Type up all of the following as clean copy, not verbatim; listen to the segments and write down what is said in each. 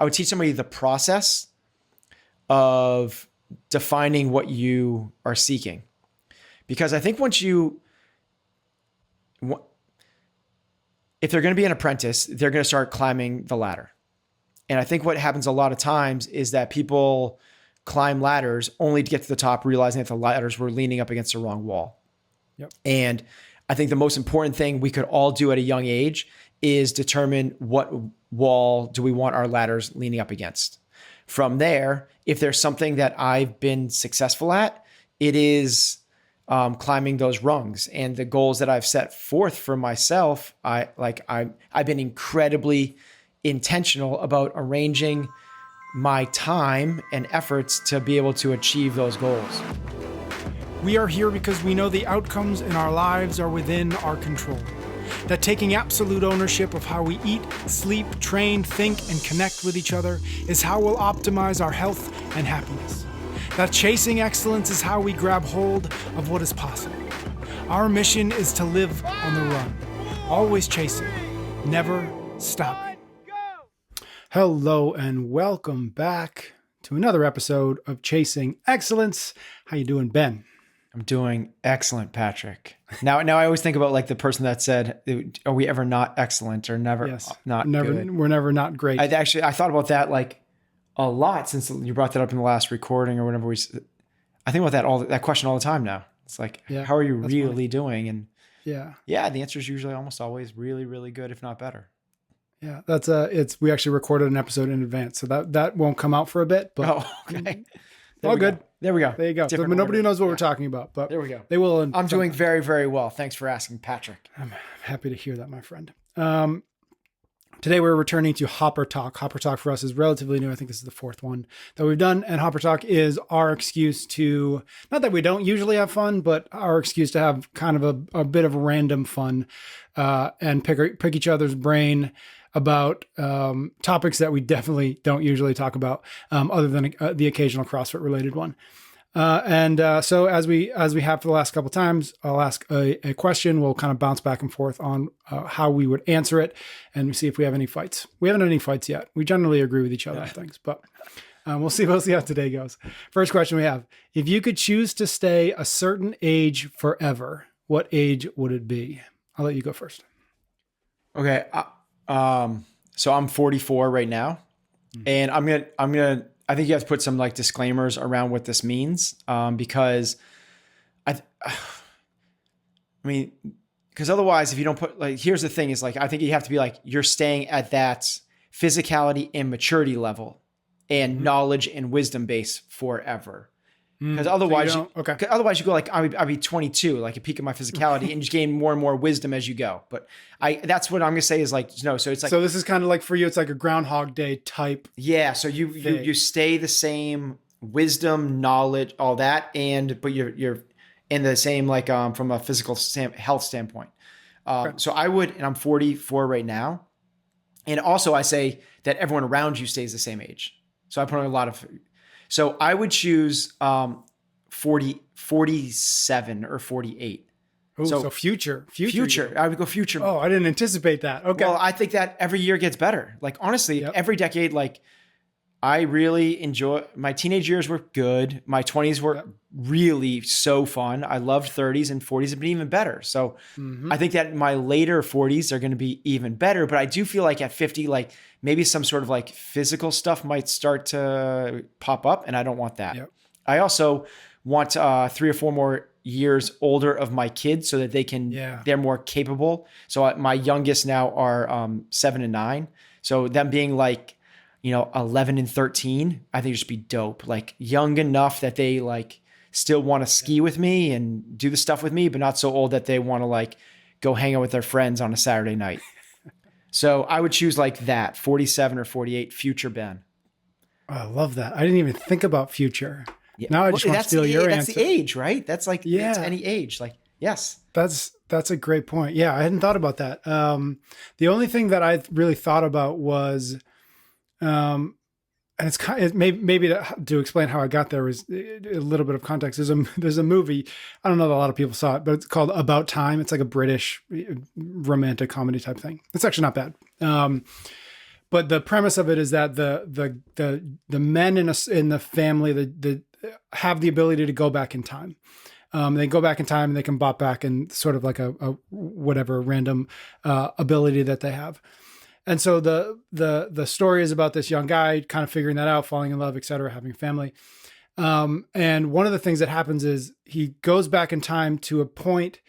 I would teach somebody the process of defining what you are seeking. Because I think if they're going to be an apprentice, they're going to start climbing the ladder. And I think what happens a lot of times is that people climb ladders only to get to the top, realizing that the ladders were leaning up against the wrong wall. Yep. And I think the most important thing we could all do at a young age is determine what wall do we want our ladders leaning up against. From there, if there's something that I've been successful at, it is climbing those rungs. And the goals that I've set forth for myself, I've been incredibly intentional about arranging my time and efforts to be able to achieve those goals. We are here because we know the outcomes in our lives are within our control. That taking absolute ownership of how we eat, sleep, train, think, and connect with each other is how we'll optimize our health and happiness. That chasing excellence is how we grab hold of what is possible. Our mission is to live on the run, always chasing, never stopping. Hello and welcome back to another episode of Chasing Excellence. How you doing, Ben? I'm doing excellent, Patrick. Now I always think about like the person that said, "Are we ever not excellent or never good?" We're never not great. I thought about that like a lot since you brought that up in the last recording or whenever I think about that question all the time now. It's like, how are you really doing? And the answer is usually almost always really, really good, if not better. Yeah, we actually recorded an episode in advance, so that won't come out for a bit. But okay. All good. There we go. There you go. So nobody knows what we're talking about, but there we go. They will. I'm doing very, very well. Thanks for asking, Patrick. I'm happy to hear that, my friend. Today we're returning to HopperTalk. HopperTalk for us is relatively new. I think this is the fourth one that we've done. And HopperTalk is our excuse to, not that we don't usually have fun, but our excuse to have kind of a bit of random fun and pick each other's brain about topics that we definitely don't usually talk about other than the occasional CrossFit related one. So as we have for the last couple of times, I'll ask a question. We'll kind of bounce back and forth on how we would answer it and see if we have any fights. We haven't had any fights yet. We generally agree with each other on things, but we'll see how today goes. First question we have: if you could choose to stay a certain age forever, what age would it be? I'll let you go first. Okay. So I'm 44 right now, and I think you have to put some like disclaimers around what this means, because because otherwise, if you don't put like, here's the thing is like, I think you have to be like, you're staying at that physicality and maturity level and knowledge and wisdom base forever. Because otherwise, otherwise you go like, I'll be 22, like a peak of my physicality, and just gain more and more wisdom as you go. But that's what I'm gonna say is like, no. So it's like, so this is kind of like for you, it's like a Groundhog Day type. Yeah. So you stay the same wisdom, knowledge, all that, but you're in the same like from a physical health standpoint. So I would, and I'm 44 right now, and also I say that everyone around you stays the same age. So I put on a lot of. So I would choose 47 or 48. Oh, so future. I would go future. Oh, I didn't anticipate that. Okay. Well, I think that every year gets better. Like honestly, every decade, like I really enjoy my teenage years were good. My 20s were really so fun. I loved 30s, and 40s have been even better. So I think that my later 40s are going to be even better. But I do feel like at 50, like maybe some sort of like physical stuff might start to pop up, and I don't want that. Yep. I also want 3 or 4 more years older of my kids so that they're more capable. So my youngest now are 7 and 9. So them being like, 11 and 13, I think it'd just be dope. Like young enough that they like still want to ski with me and do the stuff with me, but not so old that they want to like go hang out with their friends on a Saturday night. So I would choose like that, 47 or 48, future Ben. Oh, I love that. I didn't even think about future. Yeah. Now I just want to steal your answer. That's the age, right? That's like, it's any age. Like, yes. That's a great point. Yeah, I hadn't thought about that. The only thing that I really thought about was, and it's kind of, maybe to explain how I got there was a little bit of context. There's a movie, I don't know that a lot of people saw it, but it's called About Time. It's like a British romantic comedy type thing. It's actually not bad. but the premise of it is that the men in the family the have the ability to go back in time. They go back in time and they can bop back and sort of like a whatever random ability that they have. And so the story is about this young guy kind of figuring that out, falling in love, et cetera, having a family. And one of the things that happens is he goes back in time to a point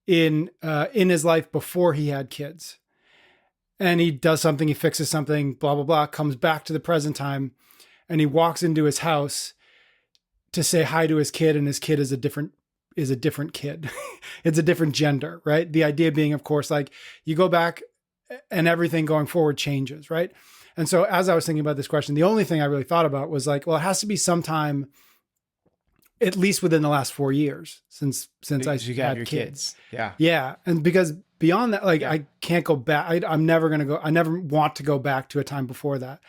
in his life before he had kids. And he does something, he fixes something, blah, blah, blah, comes back to the present time, and he walks into his house to say hi to his kid, and his kid is a different kid. It's a different gender, right? The idea being, of course, like you go back and everything going forward changes, right? And so as I was thinking about this question, the only thing I really thought about was like, well, it has to be sometime at least within the last 4 years since I had your kids. Yeah. Yeah. And because beyond that, like I can't go back. I never want to go back to a time before that.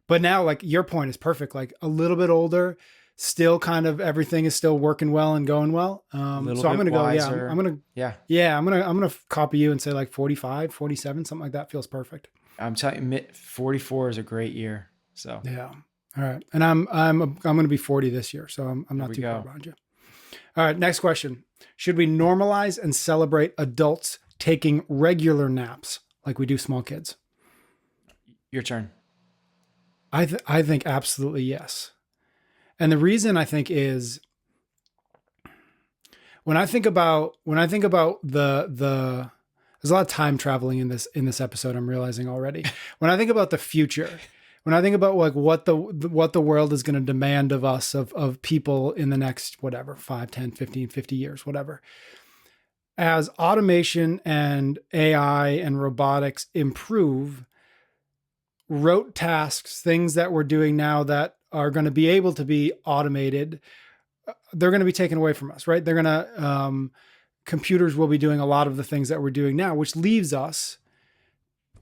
But now, like your point is perfect. Like a little bit older, still kind of everything is still working well and going well. So I'm going to go, I'm going to copy you and say like 45, 47, something like that feels perfect. I'm telling you, 44 is a great year. So yeah. All right. And I'm going to be 40 this year. So I'm not too far behind you. All right. Next question. Should we normalize and celebrate adults taking regular naps like we do small kids? Your turn. I think absolutely yes. And the reason I think is when I think about the there's a lot of time traveling in this episode, I'm realizing already. When I think about the future, when I think about like what the world is going to demand of us, of people in the next, whatever, 5, 10, 15, 50 years, whatever, as automation and AI and robotics improve, rote tasks, things that we're doing now that are going to be able to be automated, they're going to be taken away from us, right? They're going to, computers will be doing a lot of the things that we're doing now, which leaves us,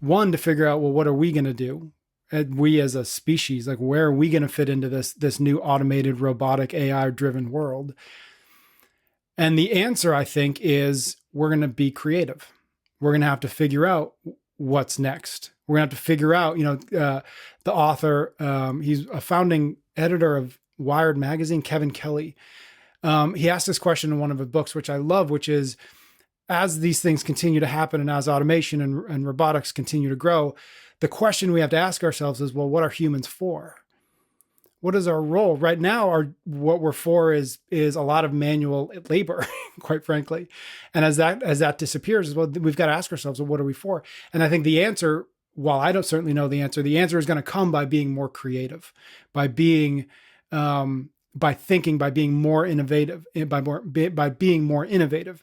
one, to figure out, well, what are we going to do? And we as a species, like where are we going to fit into this new automated, robotic, AI-driven world? And the answer, I think, is we're going to be creative. We're going to have to figure out what's next. We're going to have to figure out, the author, he's a founding editor of Wired magazine, Kevin Kelly. He asked this question in one of his books, which I love, which is, as these things continue to happen and as automation and robotics continue to grow, the question we have to ask ourselves is, well, what are humans for? What is our role? Right now, what we're for is a lot of manual labor, quite frankly. And as that disappears, well, we've got to ask ourselves, well, what are we for? And I think the answer, while I don't certainly know the answer is going to come by being more creative, by being by thinking, by being more innovative, by being more innovative.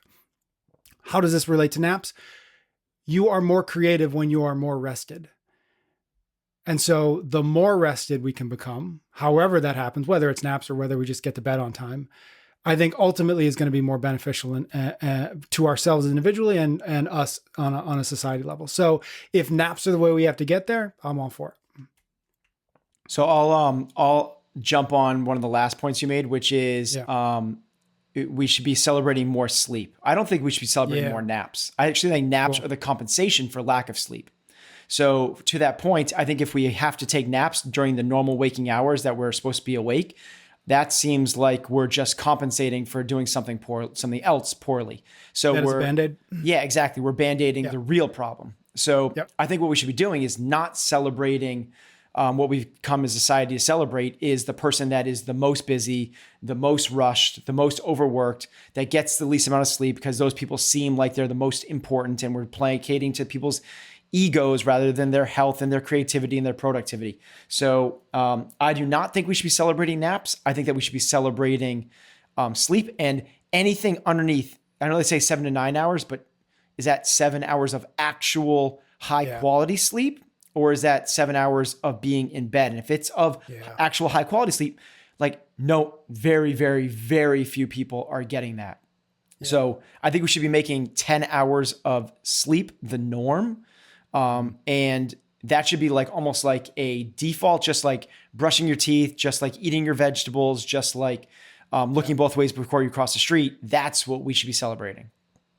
How does this relate to naps? You are more creative when you are more rested. And so the more rested we can become, however that happens, whether it's naps or whether we just get to bed on time, I think ultimately is going to be more beneficial to ourselves individually and us on a society level. So if naps are the way we have to get there, I'm all for it. So I'll jump on one of the last points you made, which is we should be celebrating more sleep. I don't think we should be celebrating more naps. I actually think naps are the compensation for lack of sleep. So to that point, I think if we have to take naps during the normal waking hours that we're supposed to be awake, that seems like we're just compensating for doing something else poorly. So we're Band-Aid. Yeah, exactly. We're Band-Aiding the real problem. So I think what we should be doing is not celebrating what we've come as a society to celebrate is the person that is the most busy, the most rushed, the most overworked, that gets the least amount of sleep because those people seem like they're the most important and we're placating to people's egos rather than their health and their creativity and their productivity. So I do not think we should be celebrating naps. I think that we should be celebrating sleep and anything underneath. I know they say 7 to 9 hours, but is that 7 hours of actual high quality sleep? Or is that 7 hours of being in bed? And if it's of actual high quality sleep, like very, very, very few people are getting that. Yeah. So I think we should be making 10 hours of sleep the norm. And that should be like almost like a default, just like brushing your teeth, just like eating your vegetables, just like looking both ways before you cross the street. That's what we should be celebrating.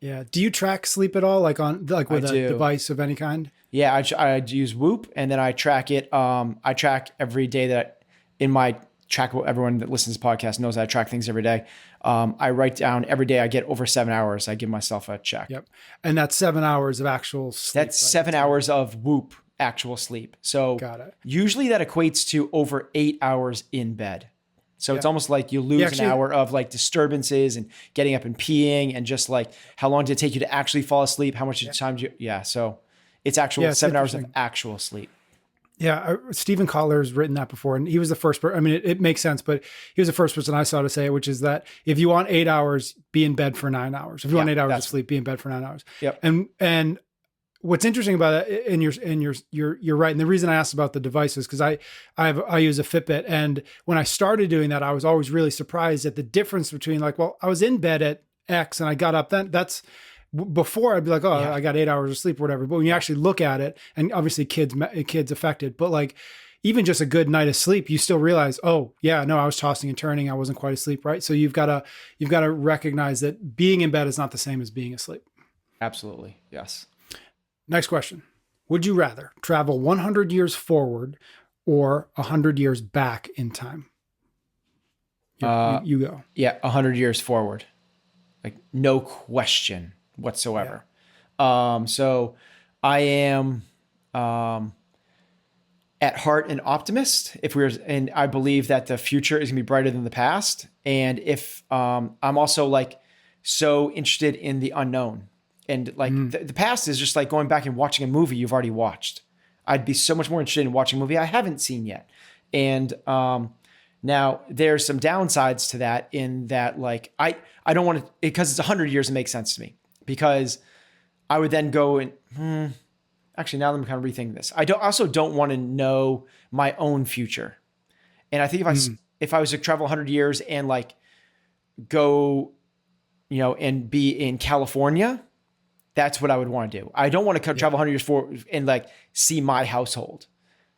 Yeah. Do you track sleep at all? Like with a device of any kind? Yeah, I use Whoop, and then I track it. I track every day that in my track. Everyone that listens to the podcast knows I track things every day. I write down every day I get over 7 hours. I give myself a check. Yep. And that's 7 hours of actual sleep. That's 7 hours of Whoop actual sleep. So got it. Usually that equates to over 8 hours in bed. So it's almost like you lose an hour of like disturbances and getting up and peeing, and just like how long did it take you to actually fall asleep? How much time do you, so it's actual 7 hours of actual sleep. Yeah. Stephen Kotler's written that before, and he was the first person. I mean, it makes sense, but he was the first person I saw to say it, which is that if you want 8 hours, be in bed for 9 hours. If you want 8 hours of sleep, be in bed for 9 hours. Yep. And what's interesting about it, and you're right. And the reason I asked about the devices, because I use a Fitbit, and when I started doing that, I was always really surprised at the difference between like, well, I was in bed at X and I got up then. That's before I'd be like, I got 8 hours of sleep or whatever. But when you actually look at it, and obviously kids affected, but like even just a good night of sleep, you still realize, oh yeah, no, I was tossing and turning. I wasn't quite asleep. Right. So you've got to recognize that being in bed is not the same as being asleep. Absolutely. Yes. Next question. Would you rather travel 100 years forward or 100 years back in time? You go. Yeah. 100 years forward. Like no question whatsoever. Yeah. So I am, at heart an optimist. And I believe that the future is gonna be brighter than the past. And if, I'm also like so interested in the unknown. And like the past is just like going back and watching a movie you've already watched. I'd be so much more interested in watching a movie I haven't seen yet. And now there's some downsides to that, in that like I don't want to, because it's 100 years, it makes sense to me, because I would then go and actually now that I'm kind of rethinking this, I also don't want to know my own future. And I think if I was to travel 100 years and like go, and be in California, that's what I would want to do. I don't want to travel 100 years forward and like see my household,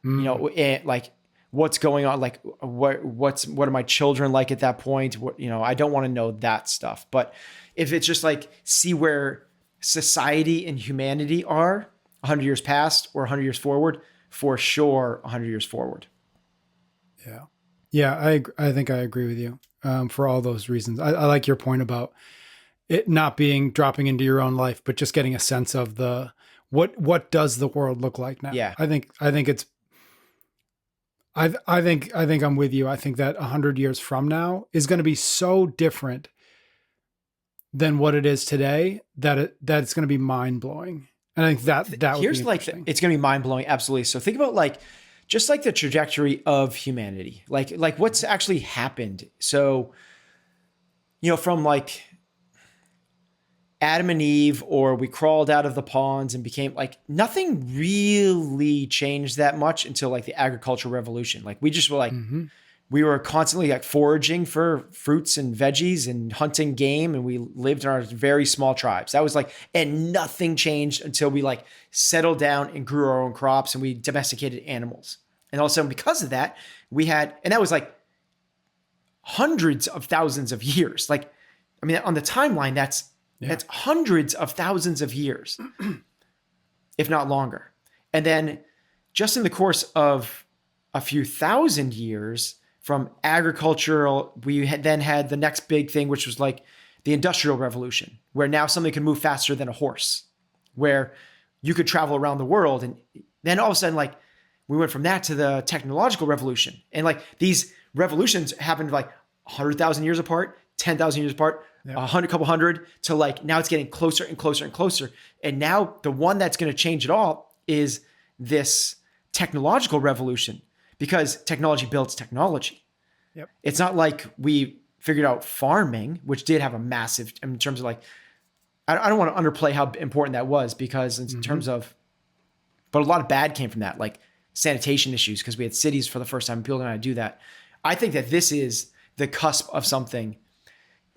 and like what's going on, like what are my children like at that point? I don't want to know that stuff. But if it's just like see where society and humanity are 100 years past or 100 years forward, for sure 100 years forward. Yeah. Yeah, I think I agree with you for all those reasons. I like your point about it not being dropping into your own life, but just getting a sense of what does the world look like now? Yeah. I think I'm with you. I think that 100 years from now is going to be so different than what it is today that it's going to be mind blowing. And I think that here's like it's going to be mind blowing. Absolutely. So think about like just like the trajectory of humanity, like what's actually happened. So, from like Adam and Eve, or we crawled out of the ponds and became like, nothing really changed that much until like the agricultural revolution. Like we just were like, we were constantly like foraging for fruits and veggies and hunting game. And we lived in our very small tribes. That was like, and nothing changed until we like settled down and grew our own crops and we domesticated animals. And all of a sudden, because of that, and that was like hundreds of thousands of years. Like, I mean, on the timeline, that's hundreds of thousands of years, if not longer. And then just in the course of a few thousand years from agricultural, we then had the next big thing, which was like the Industrial Revolution, where now something can move faster than a horse, where you could travel around the world. And then all of a sudden, like we went from that to the Technological Revolution. And like these revolutions happened like 100,000 years apart, 10,000 years apart, couple hundred, to like now it's getting closer and closer and closer. And now the one that's going to change it all is this technological revolution, because technology builds technology. Yep. It's not like we figured out farming, which did have a massive, in terms of like, I don't want to underplay how important that was, because in terms of, but a lot of bad came from that, like sanitation issues, because we had cities for the first time, people didn't know how to do that. I think that this is the cusp of something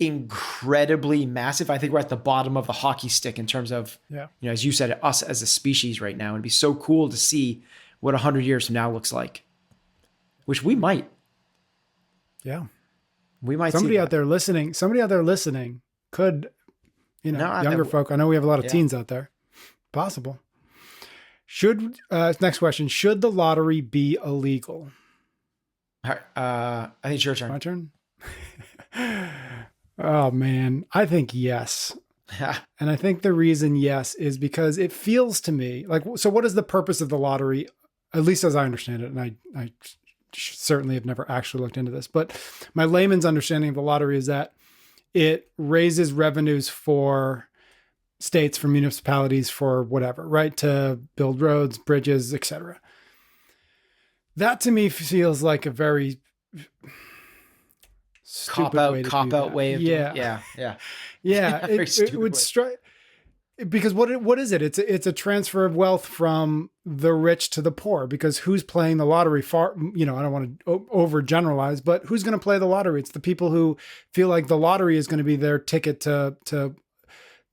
incredibly massive. I think we're at the bottom of the hockey stick in terms of, as you said, us as a species right now. It'd be so cool to see what 100 years from now looks like, which we might. Yeah. We might. Somebody out there listening could No, younger folk. I know we have a lot of yeah. teens out there. Possible. Next question. Should the lottery be illegal? I think it's your turn. My turn? Oh man, I think yes. And I think the reason yes is because it feels to me like, so what is the purpose of the lottery? At least as I understand it. And I certainly have never actually looked into this, but my layman's understanding of the lottery is that it raises revenues for states, for municipalities, for whatever, right? To build roads, bridges, etc. That to me feels like a very cop out way of doing it. Yeah. It would strike, because what is it? It's a transfer of wealth from the rich to the poor, because who's playing the lottery I don't want to overgeneralize, but who's going to play the lottery? It's the people who feel like the lottery is going to be their ticket to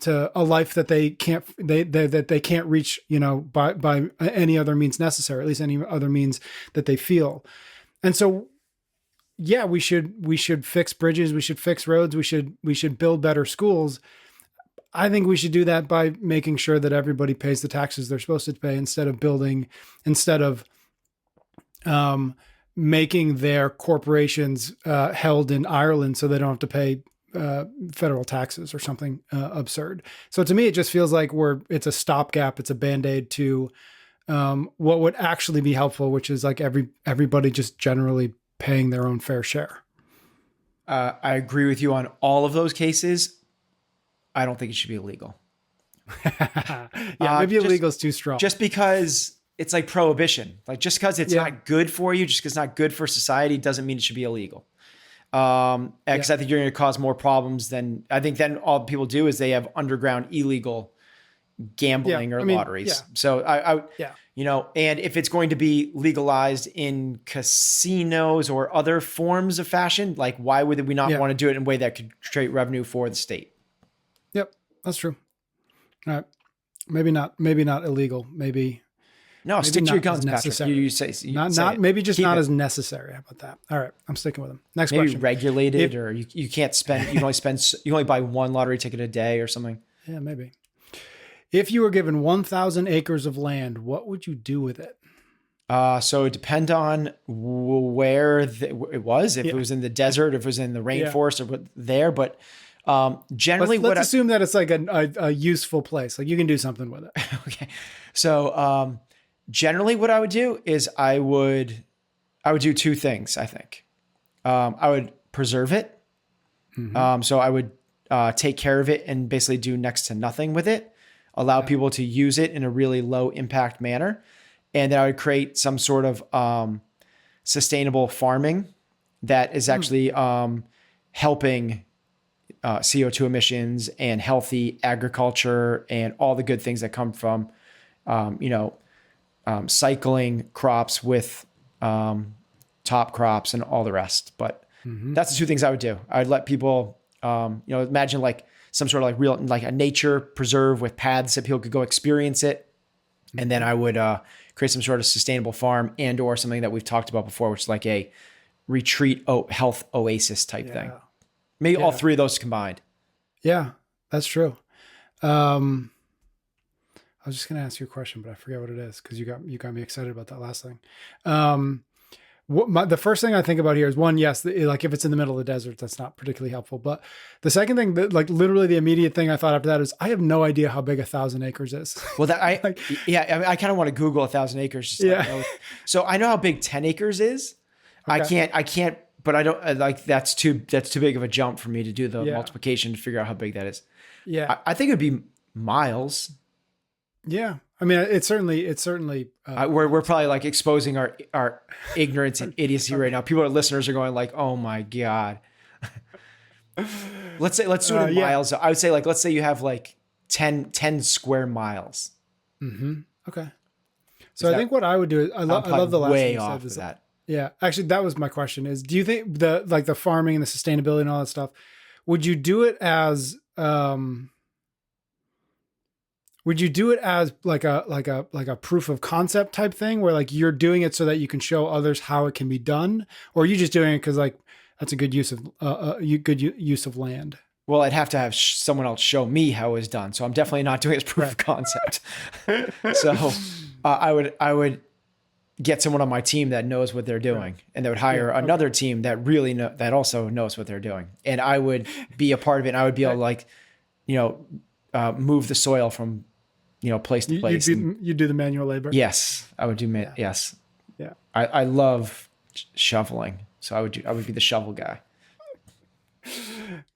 a life that they can't reach, by any other means necessary, at least any other means that they feel. And so, yeah, we should fix bridges. We should fix roads. We should build better schools. I think we should do that by making sure that everybody pays the taxes they're supposed to pay, instead of making their corporations held in Ireland so they don't have to pay federal taxes or something absurd. So to me, it just feels like it's a stopgap. It's a Band-Aid to what would actually be helpful, which is like everybody just generally paying their own fair share. I agree with you on all of those cases. I don't think it should be illegal. Maybe illegal is too strong. Just because it's like prohibition. Like, just because it's not good for you, just because it's not good for society, doesn't mean it should be illegal. Because I think you're going to cause more problems then all people do is they have underground illegal gambling or lotteries. Yeah. So and if it's going to be legalized in casinos or other forms of fashion, like, why would we not want to do it in a way that could create revenue for the state? Yep, that's true. All right. Maybe not illegal. Maybe stick to your guns, Patrick. You say not as necessary. How about that? All right, I'm sticking with them. Next question. Maybe regulated, or you can't spend. You can only buy one lottery ticket a day or something. Yeah, maybe. If you were given 1,000 acres of land, what would you do with it? So it depends on where it was. If it was in the desert, if it was in the rainforest, or there. But generally, let's assume that it's like a useful place. Like, you can do something with it. Okay. So generally, what I would do is I would do two things. I think I would preserve it. Mm-hmm. So I would take care of it and basically do next to nothing with it. Allow people to use it in a really low impact manner. And then I would create some sort of sustainable farming that is actually helping CO2 emissions and healthy agriculture and all the good things that come from, cycling crops with top crops and all the rest. But that's the two things I would do. I'd let people, imagine like some sort of like real, like a nature preserve with paths that people could go experience it. And then I would create some sort of sustainable farm and or something that we've talked about before, which is like a retreat health oasis type thing. Maybe all three of those combined. Yeah, that's true. I was just going to ask you a question, but I forget what it is, because you got me excited about that last thing. The first thing I think about here is one, yes, like if it's in the middle of the desert, that's not particularly helpful. But the second thing, that like literally the immediate thing I thought after that is I have no idea how big 1,000 acres is. Well, I kind of want to Google 1,000 acres. So I know how big 10 acres is. Okay. I can't, but I don't like, that's too big of a jump for me to do the multiplication to figure out how big that is. Yeah. I think it'd be miles. Yeah. I mean, it's certainly. We're probably like exposing our ignorance and idiocy right now. Our listeners are going like, "Oh my god." let's do it in miles. I would say like, let's say you have like 10 square miles. Mm-hmm. Okay. So I think what I would do is I love the last way thing you off said. Of that. Yeah, actually, that was my question. Is do you think the farming and the sustainability and all that stuff? Would you do it as Would you do it as like a proof of concept type thing, where like you're doing it so that you can show others how it can be done, or are you just doing it because like that's a good use of use of land? Well, I'd have to have someone else show me how it was done. So I'm definitely not doing it as proof of concept. So I would get someone on my team that knows what they're doing, and they would hire another team that really that also knows what they're doing. And I would be a part of it. And I would be able to, like, move the soil from, place to place. You do the manual labor. Yes, I would do. Yes. Yeah. I love shoveling. So I would be the shovel guy.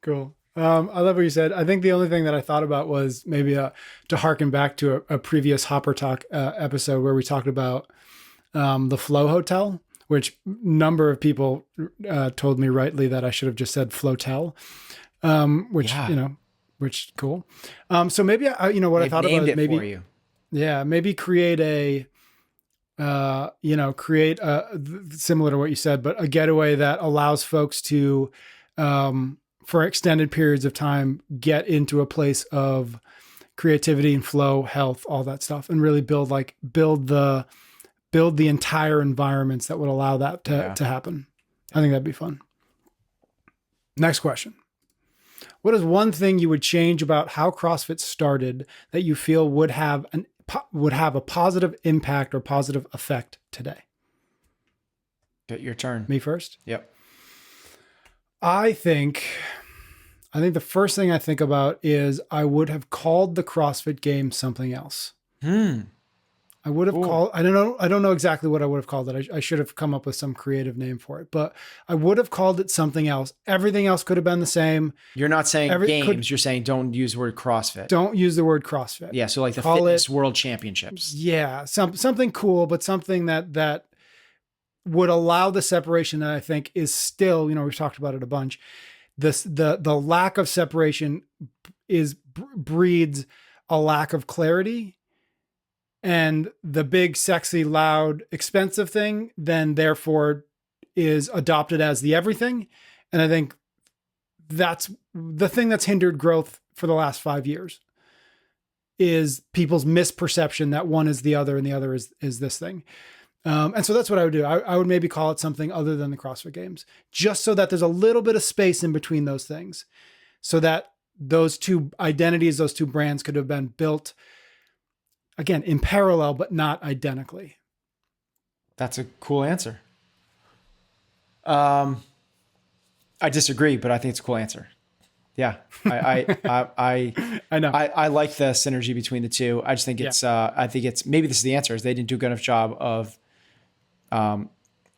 Cool. I love what you said. I think the only thing that I thought about was maybe to harken back to a previous HopperTalk episode where we talked about the Flow Hotel, which number of people told me rightly that I should have just said Flotel, which cool. So maybe what I thought about is maybe for you. Yeah, maybe create a similar to what you said, but a getaway that allows folks to for extended periods of time get into a place of creativity and flow, health, all that stuff, and really build the entire environments that would allow that to happen. I think that'd be fun. Next question. What is one thing you would change about how CrossFit started that you feel would have a positive impact or positive effect today? Get your turn. Me first? Yep. I think the first thing I think about is I would have called the CrossFit game something else. I would have called, I don't know exactly what I would have called it. I should have come up with some creative name for it, but I would have called it something else. Everything else could have been the same. You're not saying games, you're saying don't use the word CrossFit. Don't use the word CrossFit. Yeah, so like the fitness world championships. Yeah, something cool, but something that would allow the separation that I think is still, we've talked about it a bunch. The lack of separation breeds a lack of clarity, and the big, sexy, loud, expensive thing then therefore is adopted as the everything. And I think that's the thing that's hindered growth for the last 5 years is people's misperception that one is the other and the other is this thing. And so that's what I would do. I would maybe call it something other than the CrossFit Games, just so that there's a little bit of space in between those things, so that those two identities, those two brands could have been built, again, in parallel, but not identically. That's a cool answer. I disagree, but I think it's a cool answer. Yeah. I know. I like the synergy between the two. I just think it's, maybe this is the answer, is they didn't do a good enough job of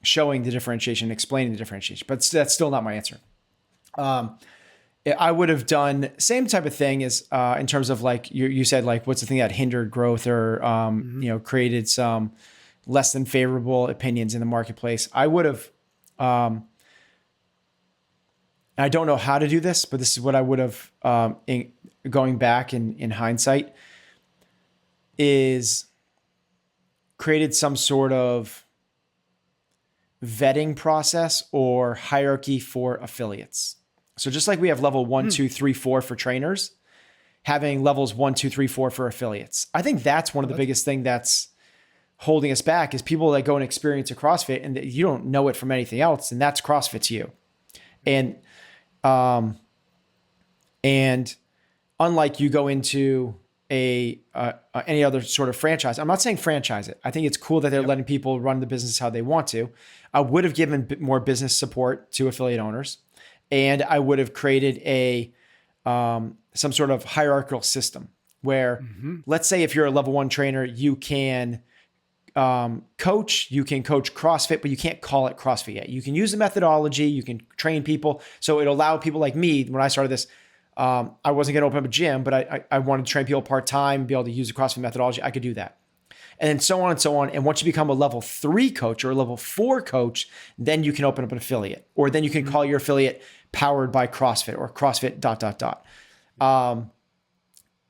showing the differentiation, explaining the differentiation, but that's still not my answer. I would have done same type of thing as in terms of like you said, like what's the thing that hindered growth or created some less than favorable opinions in the marketplace. I would have, I don't know how to do this, but this is what I would have going back in hindsight, is created some sort of vetting process or hierarchy for affiliates. So just like we have level 1, 2, 3, 4 for trainers, having levels 1, 2, 3, 4 for affiliates. I think that's one of the biggest thing that's holding us back is people that go and experience a CrossFit and you don't know it from anything else. And that's CrossFit to you. And unlike you go into any other sort of franchise, I'm not saying franchise it. I think it's cool that they're letting people run the business how they want to. I would have given more business support to affiliate owners. And I would have created some sort of hierarchical system where, let's say if you're a level 1 trainer, you can coach CrossFit, but you can't call it CrossFit yet. You can use the methodology, you can train people. So it'll allow people like me, when I started this, I wasn't going to open up a gym, but I wanted to train people part-time, be able to use the CrossFit methodology. I could do that. And then so on and so on. And once you become a level 3 coach or a level 4 coach, then you can open up an affiliate, or then you can call your affiliate powered by CrossFit or CrossFit ...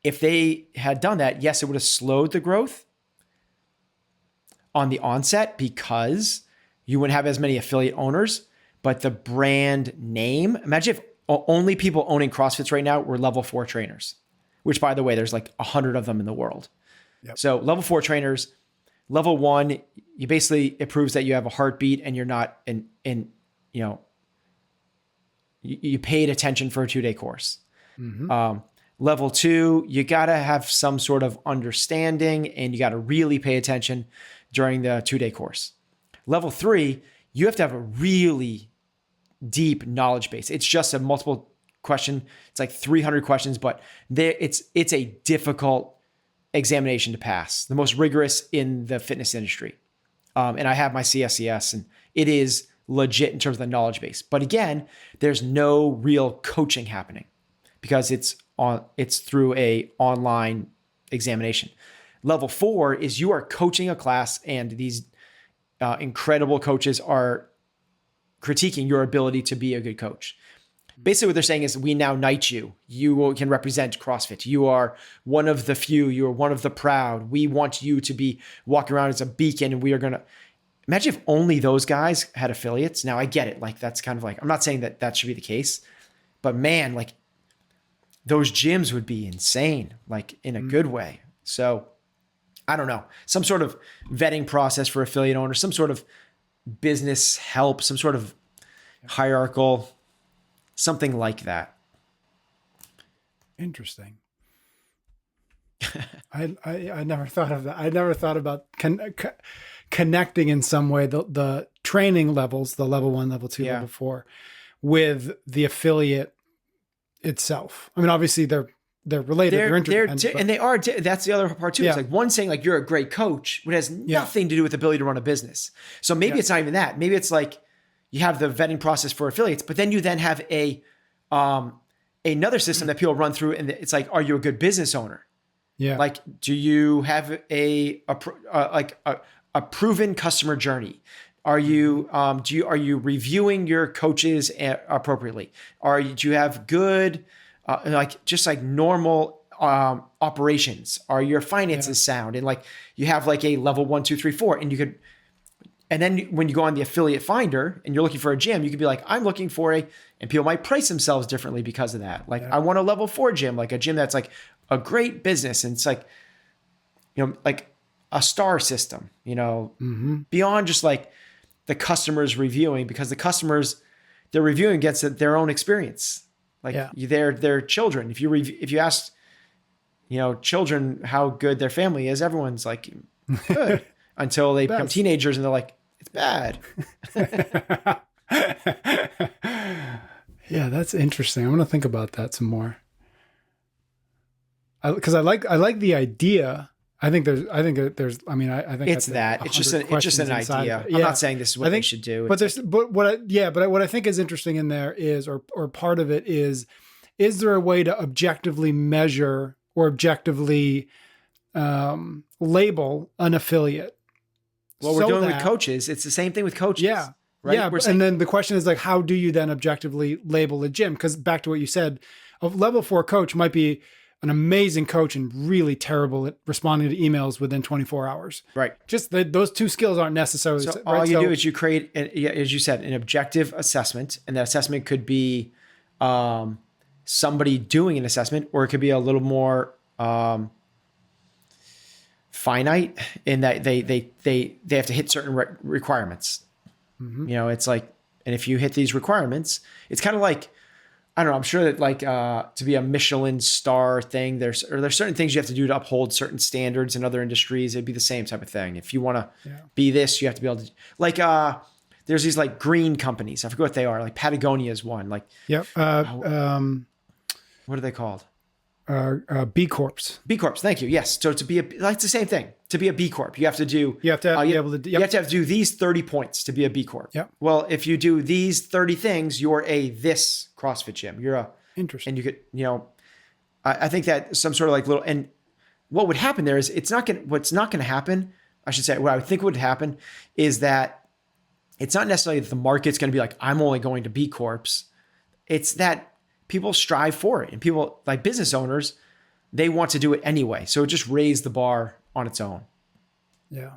If they had done that, yes, it would have slowed the growth on the onset because you wouldn't have as many affiliate owners, but the brand name, imagine if only people owning CrossFits right now were level 4 trainers, which by the way, there's like 100 of them in the world. Yep. So level 4 trainers, level 1, you basically, it proves that you have a heartbeat and you're not you paid attention for a 2-day course. Level 2, you got to have some sort of understanding and you got to really pay attention during the 2-day course. Level 3, you have to have a really deep knowledge base. It's just a multiple question. It's like 300 questions, but it's a difficult examination to pass, the most rigorous in the fitness industry. And I have my CSCS, and it is legit in terms of the knowledge base. But again, there's no real coaching happening because it's through a online examination. Level 4 is you are coaching a class, and these incredible coaches are critiquing your ability to be a good coach. Basically what they're saying is, we now knight you. You can represent CrossFit. You are one of the few. You are one of the proud. We want you to be walking around as a beacon, and we are going to imagine if only those guys had affiliates. Now I get it. Like, that's kind of like, I'm not saying that should be the case, but man, like those gyms would be insane, like in a good way. So I don't know, some sort of vetting process for affiliate owners, some sort of business help, some sort of hierarchical, something like that. Interesting. I never thought of that. I never thought about connecting in some way the training levels, the level 1, level 2, level 4, with the affiliate itself. I mean, obviously they're related. They're interdependent, and they are. That's the other part too. Yeah. It's like one saying like you're a great coach, but it has nothing to do with the ability to run a business. So maybe it's not even that. Maybe it's like you have the vetting process for affiliates, but then you then have another system that people run through, and it's like, are you a good business owner? Yeah. Like, do you have a proven customer journey? Are you are you reviewing your coaches appropriately? Do you have good just normal operations? Are your finances sound? And like you have like a level 1, 2, 3, 4, and then when you go on the affiliate finder and you're looking for a gym, you could be like, I'm looking for and people might price themselves differently because of that. Like, I want a level 4 gym, like a gym that's like a great business. And it's like, like a star system, beyond just like the customers reviewing, because the customers, they're reviewing against their own experience. Like they're children. If you ask, children how good their family is, everyone's like, good. Until they become teenagers and they're like, it's bad. Yeah, that's interesting. I'm going to think about that some more. Because I like the idea. I think it's that. It's just an idea. I'm not saying this is what they should do. But what I think is interesting in there is, or part of it is there a way to objectively measure or objectively label an affiliate? Well, we're doing with coaches. It's the same thing with coaches. Yeah. Right? Yeah. And then the question is like, how do you then objectively label a gym? Because back to what you said, a level 4 coach might be an amazing coach and really terrible at responding to emails within 24 hours. Right. Just those two skills aren't necessarily. So all you do is you create, as you said, an objective assessment. And that assessment could be somebody doing an assessment, or it could be a little more finite in that they have to hit certain requirements. It's like, and if you hit these requirements, it's kind of like, I don't know, I'm sure that like to be a Michelin star thing, there's certain things you have to do to uphold certain standards in other industries. It'd be the same type of thing. If you want to be this, you have to be able to, like there's these like green companies. I forget what they are. Like Patagonia is one. Like what are they called? B Corps. B Corps. Thank you. Yes. So to be it's the same thing. To be a B Corp, you have to do. You have to be able to. You have to do these 30 points to be a B Corp. Yep. Well, if you do these 30 things, you're this CrossFit gym. You're interesting. And you could, I think that some sort of like little. And what would happen there is what's not going to happen. I should say what I would think would happen is that it's not necessarily that the market's going to be like, I'm only going to B Corps. It's that people strive for it, and people like business owners, they want to do it anyway. So it just raised the bar on its own. Yeah.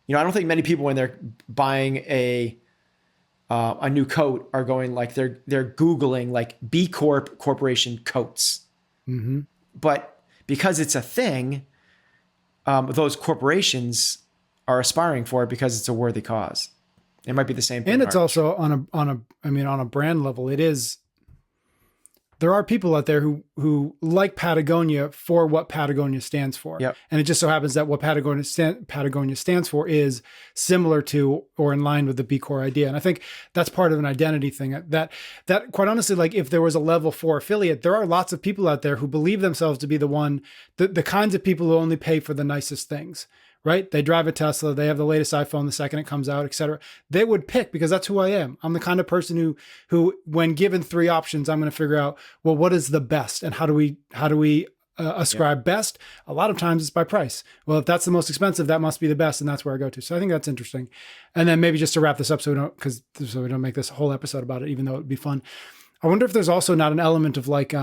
I don't think many people when they're buying a new coat are going like they're Googling like B Corp corporation coats. Mm-hmm. But because it's a thing, those corporations are aspiring for it because it's a worthy cause. It might be the same thing. And it's also on a brand level, it is, there are people out there who like Patagonia for what Patagonia stands for. Yep. And it just so happens that what Patagonia stands for is similar to or in line with the B Corp idea. And I think that's part of an identity thing that quite honestly, like if there was a level 4 affiliate, there are lots of people out there who believe themselves to be the kinds of people who only pay for the nicest things. Right? They drive a Tesla, they have the latest iPhone the second it comes out, et cetera. They would pick because that's who I am. I'm the kind of person who when given 3 options, I'm going to figure out, well, what is the best and how do we ascribe best? A lot of times it's by price. Well, if that's the most expensive, that must be the best. And that's where I go to. So I think that's interesting. And then maybe just to wrap this up so we don't make this whole episode about it, even though it would be fun. I wonder if there's also not an element of like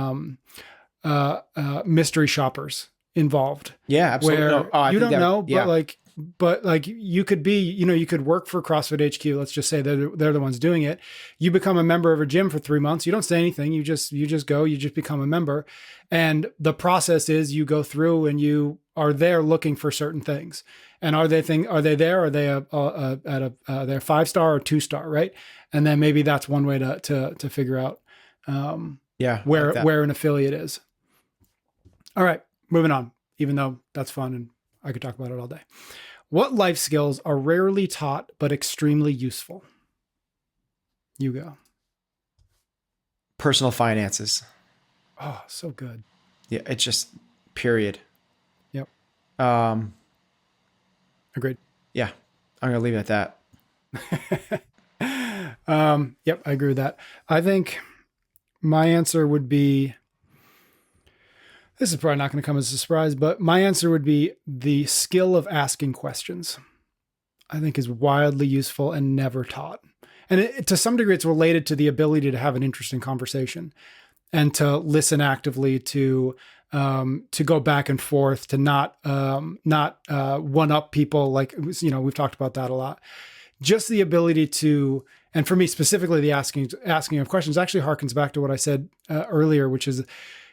mystery shoppers involved. Yeah, absolutely. Where you don't know, but like you could be, you could work for CrossFit HQ. Let's just say they're the ones doing it. You become a member of a gym for 3 months. You don't say anything. You just go, you just become a member. And the process is you go through and you are there looking for certain things. And are they there? Are they they're 5-star or 2-star, right? And then maybe that's one way to figure out where an affiliate is. All right. Moving on, even though that's fun and I could talk about it all day. What life skills are rarely taught but extremely useful? You go. Personal finances. Oh, so good. Yeah, it's just period. Yep. Agreed. Yeah, I'm going to leave it at that. Yep, I agree with that. I think my answer would be, this is probably not going to come as a surprise, but my answer would be the skill of asking questions. I think is wildly useful and never taught. And to some degree, it's related to the ability to have an interesting conversation and to listen actively, to go back and forth, to not one up people. Like, we've talked about that a lot. Just the ability to, and for me specifically, the asking of questions actually harkens back to what I said earlier, which is,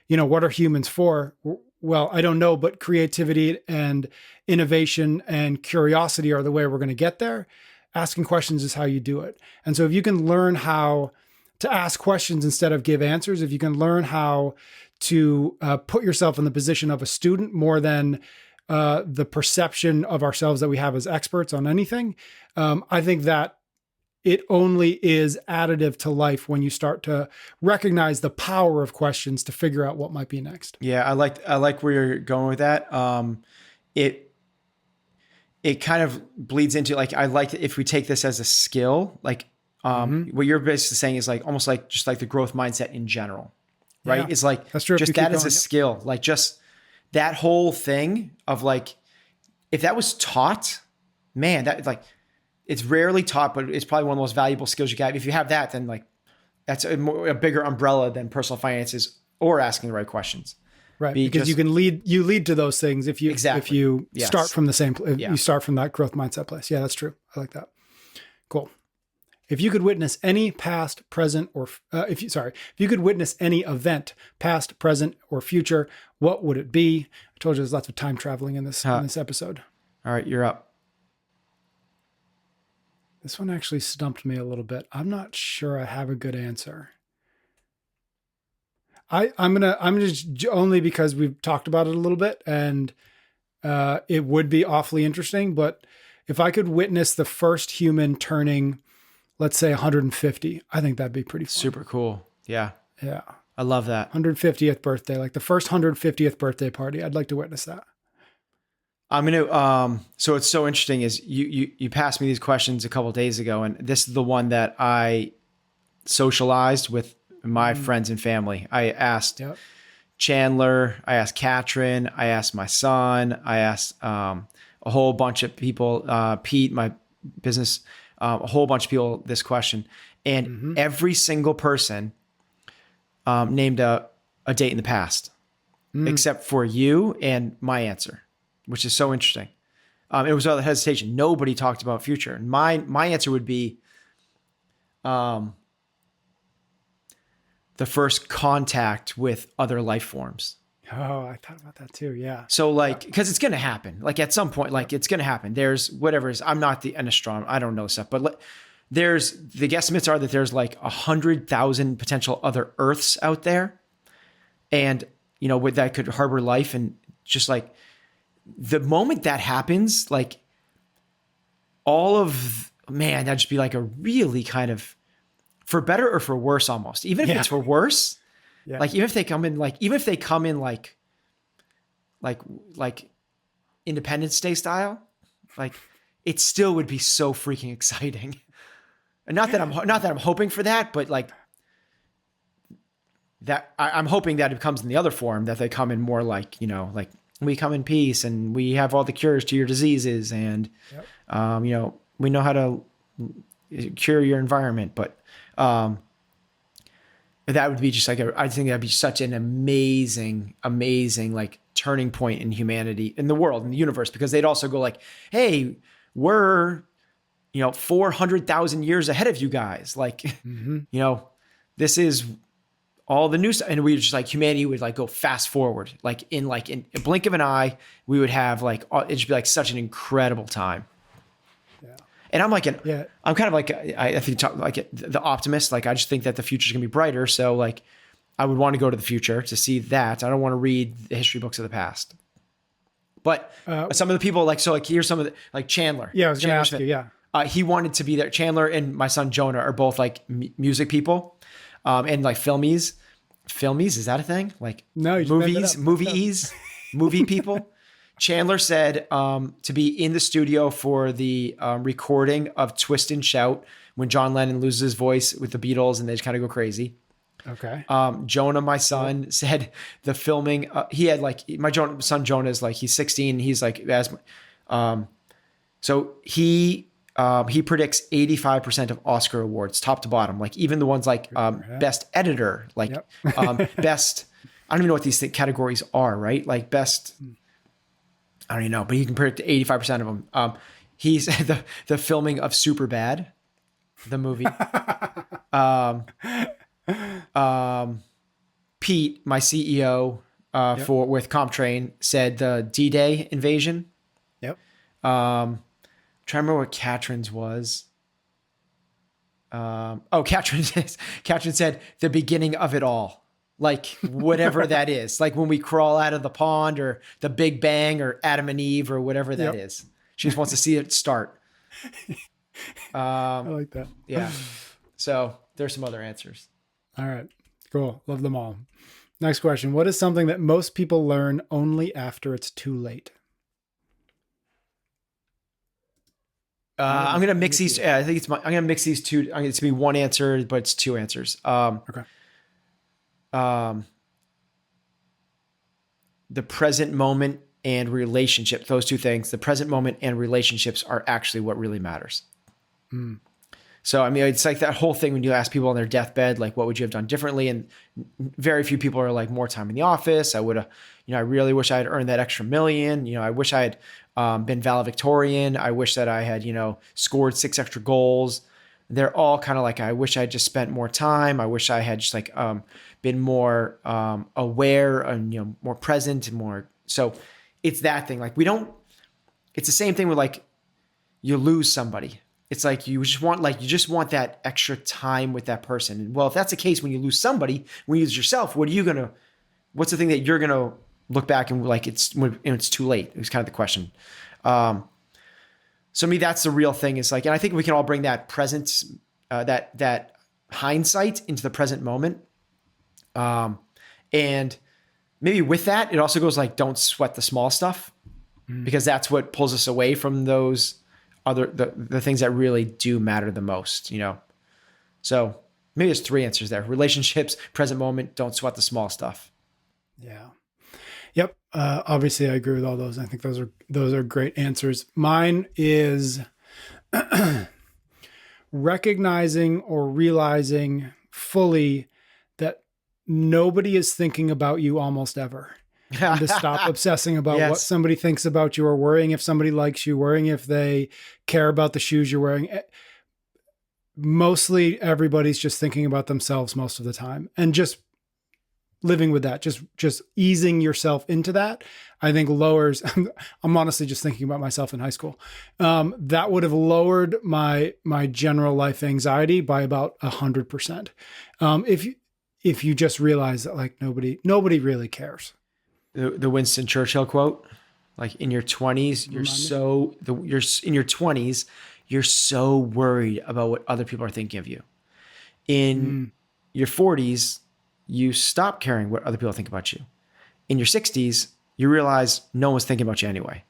what are humans for? Well, I don't know, but creativity and innovation and curiosity are the way we're going to get there. Asking questions is how you do it. And so if you can learn how to ask questions instead of give answers, if you can learn how to put yourself in the position of a student more than the perception of ourselves that we have as experts on anything, I think that it only is additive to life when you start to recognize the power of questions to figure out what might be next. Yeah, I like where you're going with that. It kind of bleeds into, like, I like if we take this as a skill, like what you're basically saying is like almost like just like the growth mindset in general, right? Yeah, it's like that's true. Just that as a skill, like just that whole thing of like, if that was taught, man, that like, it's rarely taught, but it's probably one of the most valuable skills you got. If you have that, then like that's a bigger umbrella than personal finances or asking the right questions. Right. Because you lead to those things if you start from the same, you start from that growth mindset place. Yeah, that's true. I like that. Cool. If you could witness any past, present, or if you could witness any event, past, present, or future, what would it be? I told you there's lots of time traveling in this episode. All right, you're up. This one actually stumped me a little bit. I'm not sure I have a good answer. I'm just only because we've talked about it a little bit and it would be awfully interesting. But if I could witness the first human turning, let's say 150, I think that'd be pretty fun. Super cool. Yeah. Yeah. I love that. 150th birthday, like the first 150th birthday party. I'd like to witness that. I'm going to, so it's so interesting is you passed me these questions a couple of days ago, and this is the one that I socialized with my friends and family. I asked Chandler, I asked Katrin, I asked my son, I asked a whole bunch of people, Pete, my business, a whole bunch of people this question. And every single person named a date in the past, except for you and my answer, which is so interesting. It was without hesitation. Nobody talked about future. And my answer would be the first contact with other life forms. Oh, I thought about that too. Yeah. So like, because it's going to happen. Like at some point, like it's going to happen. There's whatever is. I'm not an astronomer. I don't know stuff. But there's the guesstimates are that there's like 100,000 potential other Earths out there. and, you know, with that could harbor life. And just like the moment that happens, like man, that'd just be like a really kind of, for better or for worse almost. Even if it's for worse, like even if they come in like Independence Day style, like it still would be so freaking exciting. And not that I'm hoping for that, but like that I'm hoping that it comes in the other form, that they come in more like, you know, like we come in peace and we have all the cures to your diseases, and you know, we know how to cure your environment. But that would be just like I think that'd be such an amazing like turning point in humanity, in the world, in the universe, because they'd also go like, hey, we're, you know, 400,000 years ahead of you guys. Like, you know, this is all the new stuff. And we just like, humanity would like go fast forward, like in a blink of an eye, we would have like, it'd just be like such an incredible time. Yeah. And I'm like, I'm kind of like, I think like the optimist. Like, I just think that the future is gonna be brighter. So like, I would want to go to the future to see that. I don't want to read the history books of the past. But some of the people like, so like, here's some of the, like Chandler. Yeah, I was going to ask you, yeah. He wanted to be there. Chandler and my son Jonah are both like music people, and like filmies. Filmies, is that a thing? Like no, movie people. Chandler said to be in the studio for the recording of Twist and Shout when John Lennon loses his voice with the Beatles and they just kind of go crazy. Okay. Jonah, my son, said the filming, he had like, son Jonah is like, he's 16. He's like, so he predicts 85% of Oscar awards, top to bottom, like even the ones like best editor, like best, I don't even know what these categories are, right? Like best, I don't even know, but he can predict 85% of them. He's the filming of Superbad, the movie. Pete, my CEO with CompTrain, said the D-Day invasion. Yep. Trying to remember what Katrin's was. Katrin said the beginning of it all. Like whatever that is. Like when we crawl out of the pond, or the Big Bang, or Adam and Eve, or whatever that is. She just wants to see it start. I like that. Yeah. So there's some other answers. All right, cool. Love them all. Next question. What is something that most people learn only after it's too late? I'm going to mix these. I think I'm going to mix these two. It's going to be one answer, but it's two answers. Okay. The present moment and relationship, those two things, the present moment and relationships are actually what really matters. So, I mean, it's like that whole thing when you ask people on their deathbed, like, what would you have done differently? And very few people are like, more time in the office. I would have, you know, I really wish I had earned that extra million. You know, I wish I had been valedictorian. I wish that I had, you know, scored 6 extra goals. They're all kind of like, I wish I had just spent more time. I wish I had just like been more aware and, you know, more present and more. So it's that thing. Like it's the same thing with like, you lose somebody. It's like you just want that extra time with that person. And well, if that's the case, when you lose somebody, when you lose yourself, what's the thing that you're going to look back and like, it's too late? It was kind of the question. So to me, that's the real thing. Is like, and I think we can all bring that present, that hindsight into the present moment. And maybe with that, it also goes like, don't sweat the small stuff, because that's what pulls us away from those the things that really do matter the most, you know? So maybe there's 3 answers there: relationships, present moment, don't sweat the small stuff. Yeah. Yep. Obviously I agree with all those. I think those are great answers. Mine is recognizing or realizing fully that nobody is thinking about you almost ever. And to stop obsessing about what somebody thinks about you, or worrying if somebody likes you, worrying if they care about the shoes you're wearing. Mostly everybody's just thinking about themselves most of the time, and just living with that, just easing yourself into that, I think lowers, I'm honestly just thinking about myself in high school. That would have lowered my general life anxiety by about 100%. if you just realize that like nobody really cares. The Winston Churchill quote, like in your 20s, you're in your 20s, you're so worried about what other people are thinking of you. In your 40s, you stop caring what other people think about you. In your 60s, you realize no one's thinking about you anyway.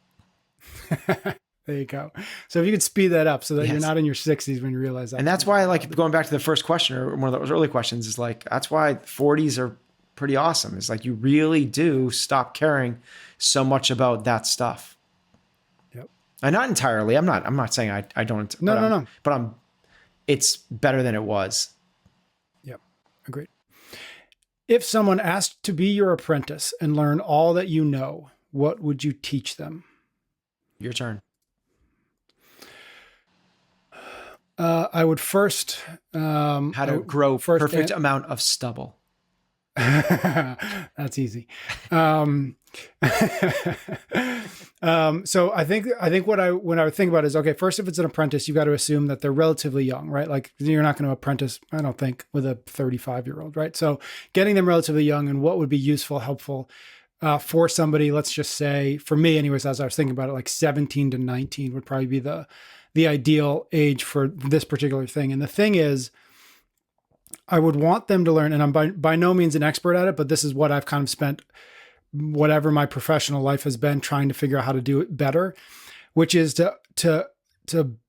There you go. So if you could speed that up so that you're not in your 60s when you realize that. And that's why, like, going back to the first question or one of those early questions, is like, that's why 40s are pretty awesome. It's like you really do stop caring so much about that stuff. Yep. And not entirely. I'm not saying I don't. No. But it's better than it was. Yep. Agreed. If someone asked to be your apprentice and learn all that you know, what would you teach them? Your turn. I would first how to grow perfect amount of stubble. That's easy. So I think when I think about it is, okay, first, if it's an apprentice, you got to assume that they're relatively young, right? Like you're not going to apprentice, I don't think, with a 35-year-old, right? So getting them relatively young and what would be useful, helpful for somebody, let's just say, for me anyways, as I was thinking about it, like 17 to 19 would probably be the ideal age for this particular thing. And the thing is, I would want them to learn, and I'm by no means an expert at it, but this is what I've kind of spent whatever my professional life has been trying to figure out how to do it better, which is to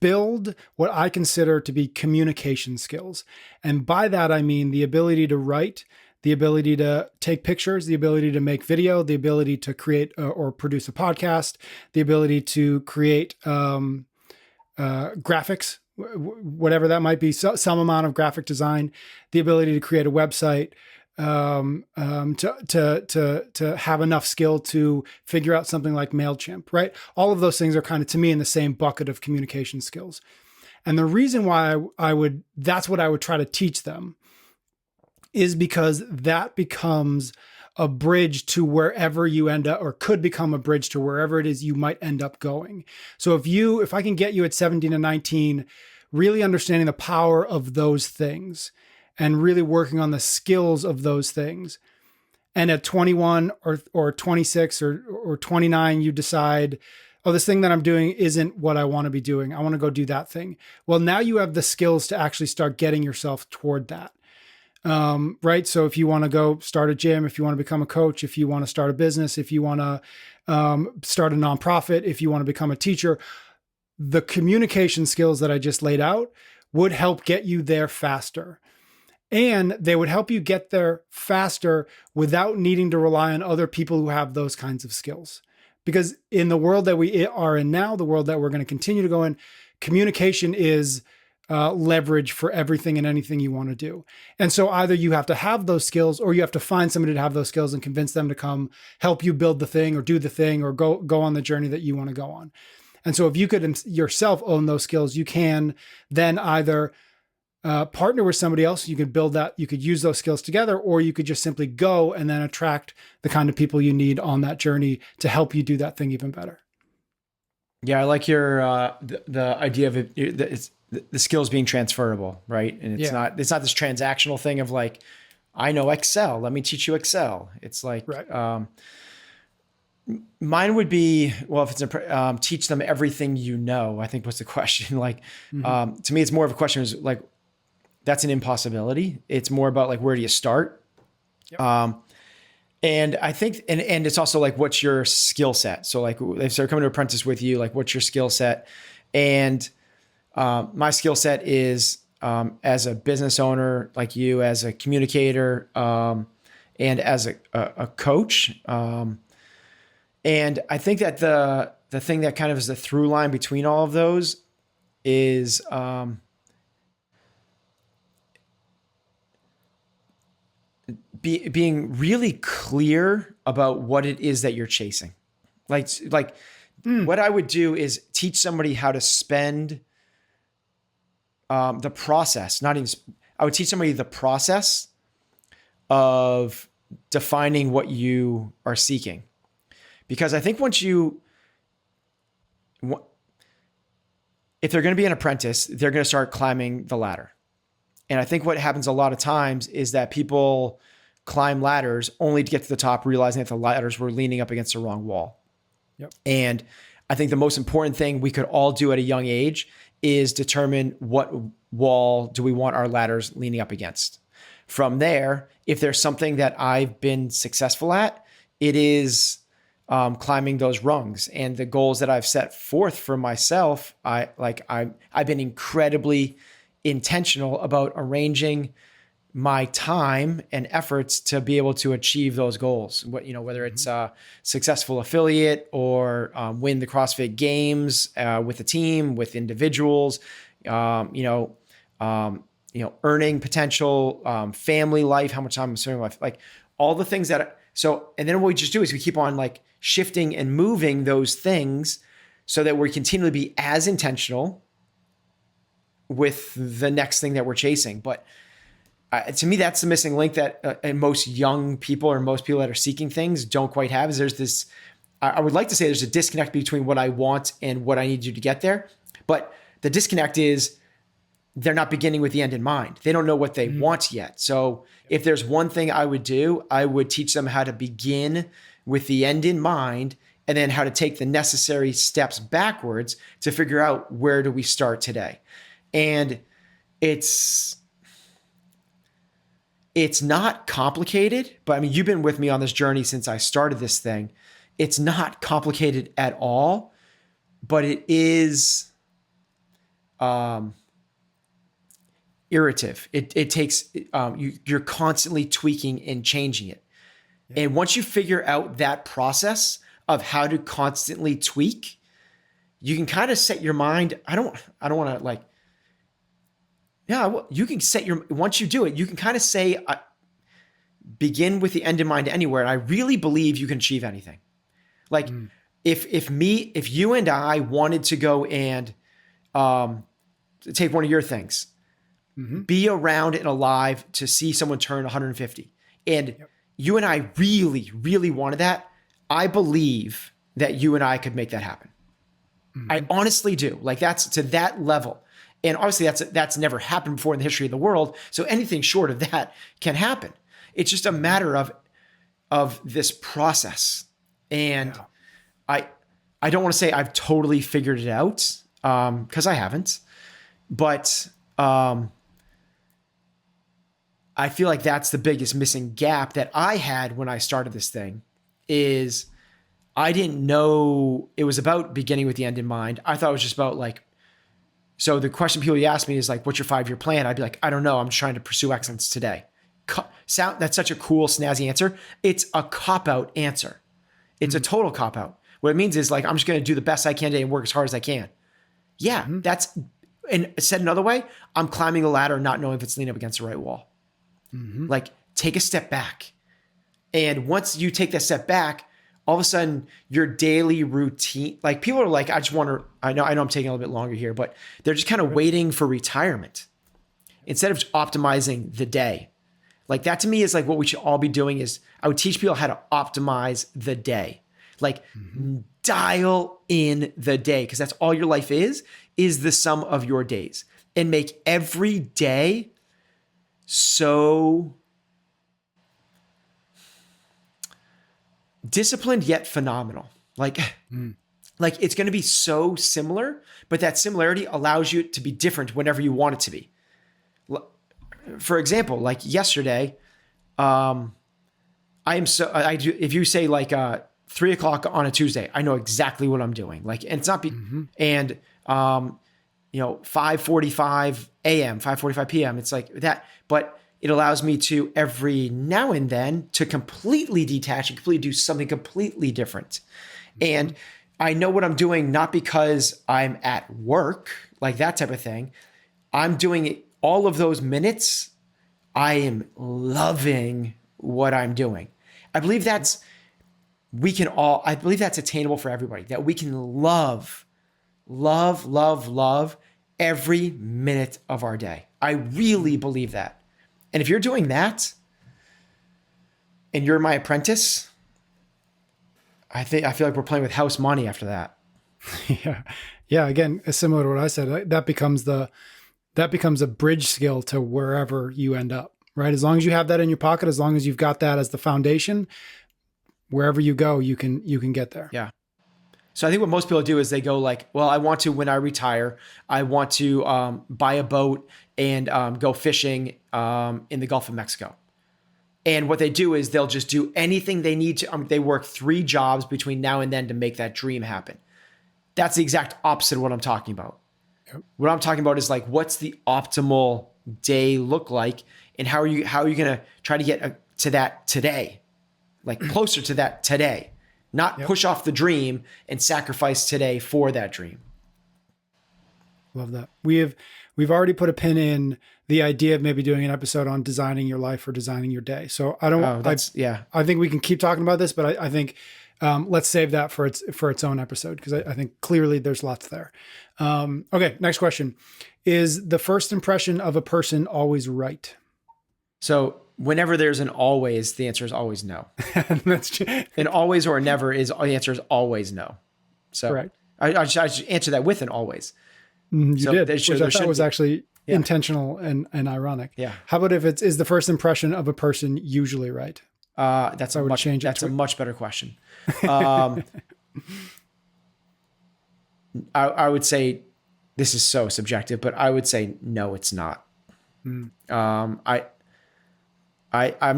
build what I consider to be communication skills. And by that, I mean the ability to write, the ability to take pictures, the ability to make video, the ability to create or produce a podcast, the ability to create graphics, whatever that might be, some amount of graphic design, the ability to create a website, to have enough skill to figure out something like MailChimp, right? All of those things are kind of, to me, in the same bucket of communication skills. And the reason why that's what I would try to teach them is because that becomes a bridge to wherever you end up, or could become a bridge to wherever it is you might end up going. So if I can get you at 17 and 19, really understanding the power of those things and really working on the skills of those things. And at 21 or 26 or 29, you decide, oh, this thing that I'm doing isn't what I want to be doing. I want to go do that thing. Well, now you have the skills to actually start getting yourself toward that. Right. So if you want to go start a gym, if you want to become a coach, if you want to start a business, if you want to start a nonprofit, if you want to become a teacher, the communication skills that I just laid out would help get you there faster. And they would help you get there faster without needing to rely on other people who have those kinds of skills. Because in the world that we are in now, the world that we're going to continue to go in, communication is leverage for everything and anything you want to do. And so either you have to have those skills, or you have to find somebody to have those skills and convince them to come help you build the thing or do the thing or go on the journey that you want to go on. And so if you could yourself own those skills, you can then either partner with somebody else. You could build that, you could use those skills together, or you could just simply go and then attract the kind of people you need on that journey to help you do that thing even better. Yeah, I like your the idea of it. The skills being transferable, right? And it's not this transactional thing of like, I know Excel, let me teach you Excel. It's like, right. Mine would be, well, if it's teach them everything you know, I think was the question. Like, to me, it's more of a question is like, that's an impossibility. It's more about like, where do you start? Yep. And I think, and it's also like, what's your skill set? So like, if they're coming to apprentice with you, like, what's your skill set? And my skill set is as a business owner, like you, as a communicator, and as a coach. And I think that the thing that kind of is the through line between all of those is being really clear about what it is that you're chasing. What I would do is teach somebody how to spend the process, I would teach somebody the process of defining what you are seeking. Because I think if they're going to be an apprentice, they're going to start climbing the ladder. And I think what happens a lot of times is that people climb ladders only to get to the top, realizing that the ladders were leaning up against the wrong wall. Yep. And I think the most important thing we could all do at a young age is determine what wall do we want our ladders leaning up against. From there, if there's something that I've been successful at, it is climbing those rungs. And the goals that I've set forth for myself, I've been incredibly intentional about arranging my time and efforts to be able to achieve those goals. Whether it's a successful affiliate or win the CrossFit Games with a team, with individuals, earning potential, family life, how much time I'm spending life, like all the things that. And then what we just do is we keep on like shifting and moving those things so that we continually be as intentional with the next thing that we're chasing. But to me, that's the missing link that and most young people or most people that are seeking things don't quite have. Is there's this, I would like to say there's a disconnect between what I want and what I need to do to get there. But the disconnect is they're not beginning with the end in mind. They don't know what they want yet. So if there's one thing I would do, I would teach them how to begin with the end in mind and then how to take the necessary steps backwards to figure out where do we start today. And it's not complicated, but I mean, you've been with me on this journey since I started this thing. It's not complicated at all, but it is iterative. It takes, you're constantly tweaking and changing it. Yeah. And once you figure out that process of how to constantly tweak, you can kind of set your mind. I don't want to like, you can set once you do it, you can kind of say, begin with the end in mind anywhere. And I really believe you can achieve anything. Like if you and I wanted to go and take one of your things, be around and alive to see someone turn 150. And you and I really, really wanted that. I believe that you and I could make that happen. I honestly do. Like that's to that level. And obviously that's never happened before in the history of the world. So anything short of that can happen. It's just a matter of this process. And I don't want to say I've totally figured it out, because I haven't, but I feel like that's the biggest missing gap that I had when I started this thing is I didn't know it was about beginning with the end in mind. I thought it was just about like, so the question people ask me is like, what's your 5-year plan? I'd be like, I don't know. I'm just trying to pursue excellence today. That's such a cool, snazzy answer. It's a cop-out answer. It's a total cop-out. What it means is like, I'm just going to do the best I can today and work as hard as I can. Yeah, and said another way, I'm climbing the ladder not knowing if it's leaning up against the right wall. Like take a step back. And once you take that step back, all of a sudden your daily routine, like people are like, I know I'm taking a little bit longer here, but they're just kind of waiting for retirement instead of optimizing the day. Like that to me is like what we should all be doing is I would teach people how to optimize the day. Like dial in the day because that's all your life is the sum of your days and make every day so disciplined yet phenomenal. Like it's going to be so similar, but that similarity allows you to be different whenever you want it to be. For example, like yesterday, if you say like 3 o'clock on a Tuesday, I know exactly what I'm doing. Like, and it's not and 5:45 a.m., 5:45 p.m. It's like that, but it allows me to every now and then to completely detach and completely do something completely different. And I know what I'm doing, not because I'm at work, like that type of thing. I'm doing it all of those minutes. I am loving what I'm doing. I believe that's attainable for everybody, that we can love every minute of our day. I really believe that. And if you're doing that and you're my apprentice, I feel like we're playing with house money after that. Yeah. Again, similar to what I said, that becomes the that becomes a bridge skill to wherever you end up, right? As long as you have that in your pocket, as long as you've got that as the foundation, wherever you go, you can get there. Yeah. So I think what most people do is they go like, well, I want to, when I retire, I want to buy a boat and go fishing in the Gulf of Mexico. And what they do is they'll just do anything they need to. They work 3 jobs between now and then to make that dream happen. That's the exact opposite of what I'm talking about. Yep. What I'm talking about is like, what's the optimal day look like, and how are you going to try to get to that today, like closer to that today, not push off the dream and sacrifice today for that dream. Love that. We've already put a pin in the idea of maybe doing an episode on designing your life or designing your day. So I don't. I think we can keep talking about this, but I think. Let's save that for its own episode, because I think clearly there's lots there. Okay, next question. Is the first impression of a person always right? So whenever there's an always, the answer is always no. That's true. An always or a never the answer is always no. So correct. I should answer that with an always. You did, which I thought was actually intentional and ironic. Yeah. How about if is the first impression of a person usually right? That's a much better question. I would say this is so subjective, but I would say no, it's not. I'm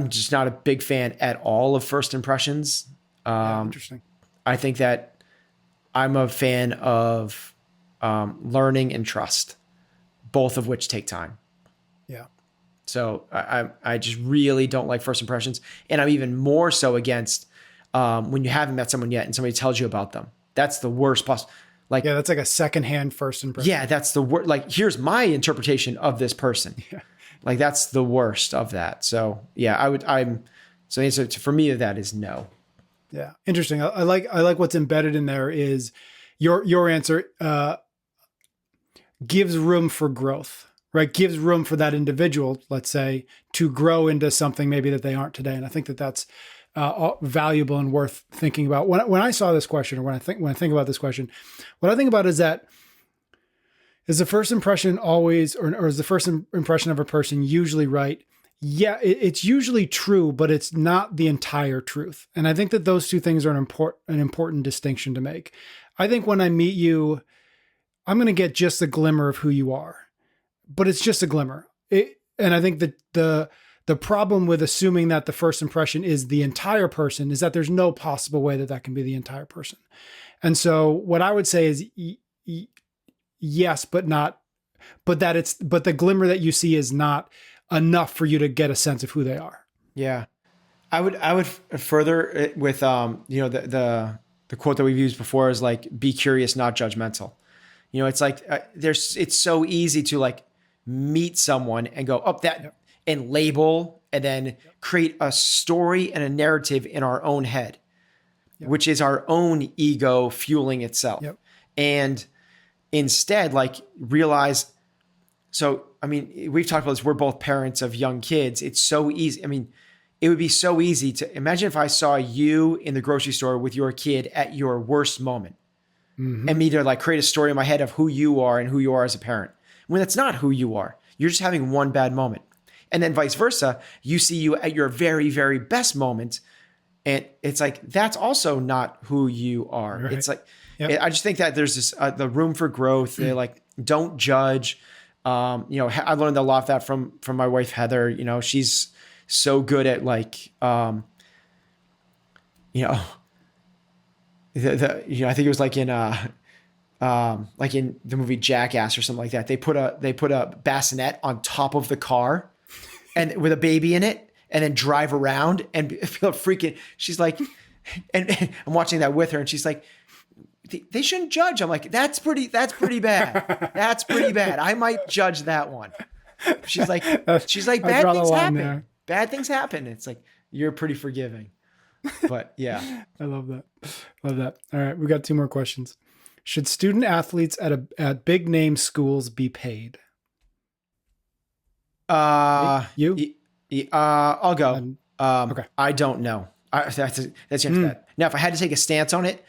just not a big fan at all of first impressions. Interesting. I think that I'm a fan of learning and trust, both of which take time. Yeah. So I just really don't like first impressions. And I'm even more so against when you haven't met someone yet and somebody tells you about them. That's the worst possible. Like, yeah, that's like a secondhand first impression. Yeah, that's the worst. Like, here's my interpretation of this person. Yeah. Like, that's the worst of that. So yeah, so the answer for me that is no. Yeah. Interesting. I like what's embedded in there is your answer gives room for growth. Right, gives room for that individual, let's say, to grow into something maybe that they aren't today, and I think that that's valuable and worth thinking about. When I saw this question, or when I think about this question, what I think about is that is the first impression always, or is the first impression of a person usually right? Yeah, it's usually true, but it's not the entire truth, and I think that those two things are an important distinction to make. I think when I meet you, I'm going to get just a glimmer of who you are. But it's just a glimmer. And I think that the problem with assuming that the first impression is the entire person is that there's no possible way that can be the entire person. And so what I would say is yes, but the glimmer that you see is not enough for you to get a sense of who they are. Yeah. I would further it with, the quote that we've used before is like, be curious, not judgmental. It's like, it's so easy to like, meet someone and go up and label and then create a story and a narrative in our own head, which is our own ego fueling itself. And instead, like, realize, so, I mean, we've talked about this. We're both parents of young kids. It's so easy. I mean, it would be so easy to imagine if I saw you in the grocery store with your kid at your worst moment, and me to like create a story in my head of who you are and who you are as a parent. When that's not who you are. You're just having one bad moment. And then vice versa, you see you at your very, very best moment. And it's like, that's also not who you are. Right. It's like, I just think that there's this, the room for growth. They're like, don't judge. I learned a lot of that from my wife, Heather. She's so good at like, I think it was like in the movie Jackass or something like that, they put a bassinet on top of the car and with a baby in it and then drive around and feel freaking, she's like, and I'm watching that with her and she's like, they shouldn't judge. I'm like, that's pretty bad. That's pretty bad. I might judge that one. She's like, bad things happen. There. Bad things happen. It's like, you're pretty forgiving, but yeah. I love that. All right. We got 2 more questions. Should student athletes at big name schools be paid? You? I'll go. Okay. I don't know. That's the answer to that. Now, if I had to take a stance on it,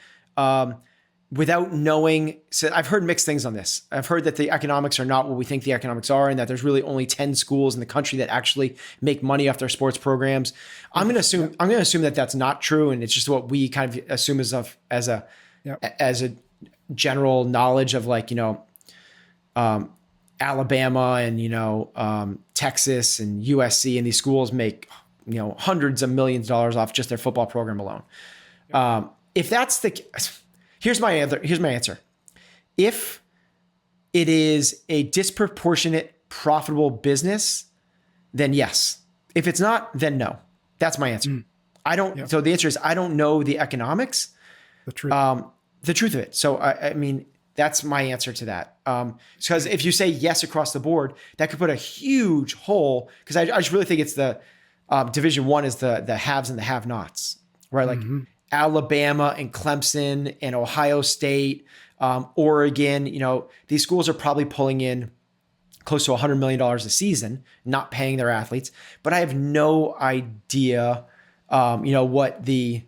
without knowing, so I've heard mixed things on this. I've heard that the economics are not what we think the economics are, and that there's really only 10 schools in the country that actually make money off their sports programs. I'm going to assume that that's not true, and it's just what we kind of assume as a general knowledge of, like, Alabama and Texas and USC, and these schools make hundreds of millions of dollars off just their football program alone. If that's the Here's my answer. If it is a disproportionate profitable business, then yes. If it's not, then no. That's my answer. So the answer is, I don't know the economics, the truth of it. So I mean, that's my answer to that. Because if you say yes across the board, that could put a huge hole. Because I just really think it's the Division I is the haves and the have-nots, right? Like Alabama and Clemson and Ohio State, Oregon, these schools are probably pulling in close to $100 million a season, not paying their athletes. But I have no idea, what the,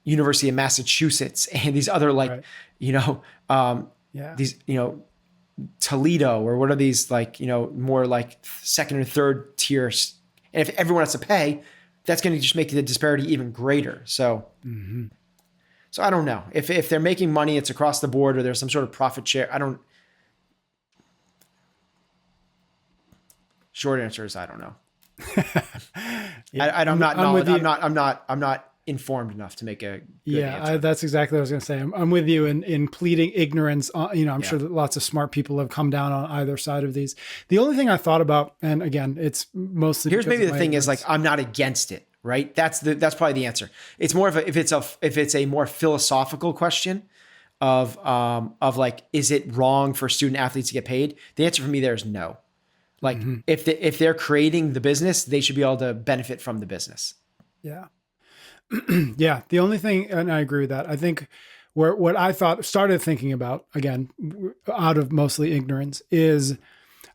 University of Massachusetts and these other these, Toledo, or what are these, more like second or third tiers. And if everyone has to pay, that's going to just make the disparity even greater. So, so I don't know if they're making money, it's across the board, or there's some sort of profit share. Short answer is, I don't know. I'm not informed enough to make a good answer. That's exactly what I was going to say. I'm with you in pleading ignorance. I'm sure that lots of smart people have come down on either side of these. The only thing I thought about, and again, it's mostly here's maybe the thing is, like, I'm not against it, right? That's probably the answer. It's more of if it's a more philosophical question of like, is it wrong for student athletes to get paid? The answer for me there is no. Like, if they're creating the business, they should be able to benefit from the business. Yeah. Yeah. The only thing, and I agree with that, I think what I started thinking about, again, out of mostly ignorance, is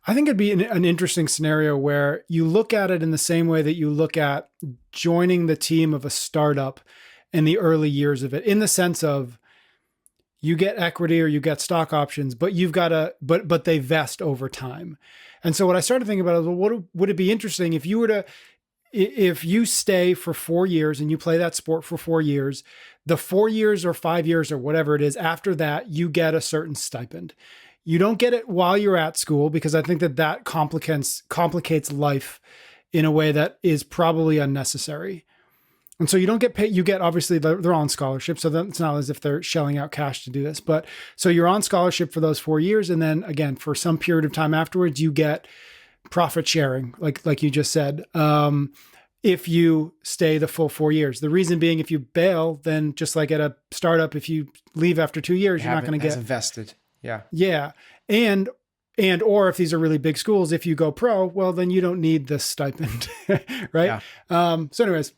I think it'd be an interesting scenario where you look at it in the same way that you look at joining the team of a startup in the early years of it, in the sense of you get equity or you get stock options, but but they vest over time. And so what I started thinking about is, well, would it be interesting if you stay for 4 years and you play that sport for 4 years, the 4 years or 5 years or whatever it is, after that, you get a certain stipend. You don't get it while you're at school, because I think that complicates life in a way that is probably unnecessary. And so you don't get paid. You get, obviously, they're on scholarship, so it's not as if they're shelling out cash to do this. But so you're on scholarship for those 4 years. And then again, for some period of time afterwards, you get profit sharing, like you just said, if you stay the full 4 years. The reason being, if you bail, then just like at a startup, if you leave after 2 years, you're not going to get invested. Yeah. Yeah. Or if these are really big schools, if you go pro, well, then you don't need this stipend. Right. Yeah. So anyways,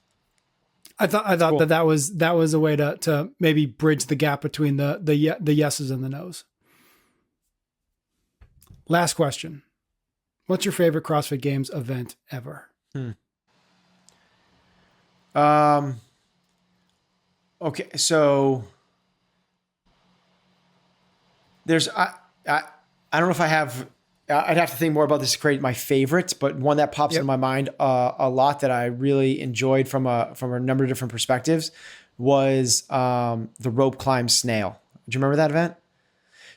I thought cool. that was a way to maybe bridge the gap between the yeses and the nos. Last question. What's your favorite CrossFit Games event ever? Okay. So there's, I don't know if I have, I'd have to think more about this to create my favorites, but one that pops into my mind a lot that I really enjoyed from a number of different perspectives was the rope climb snail. Do you remember that event?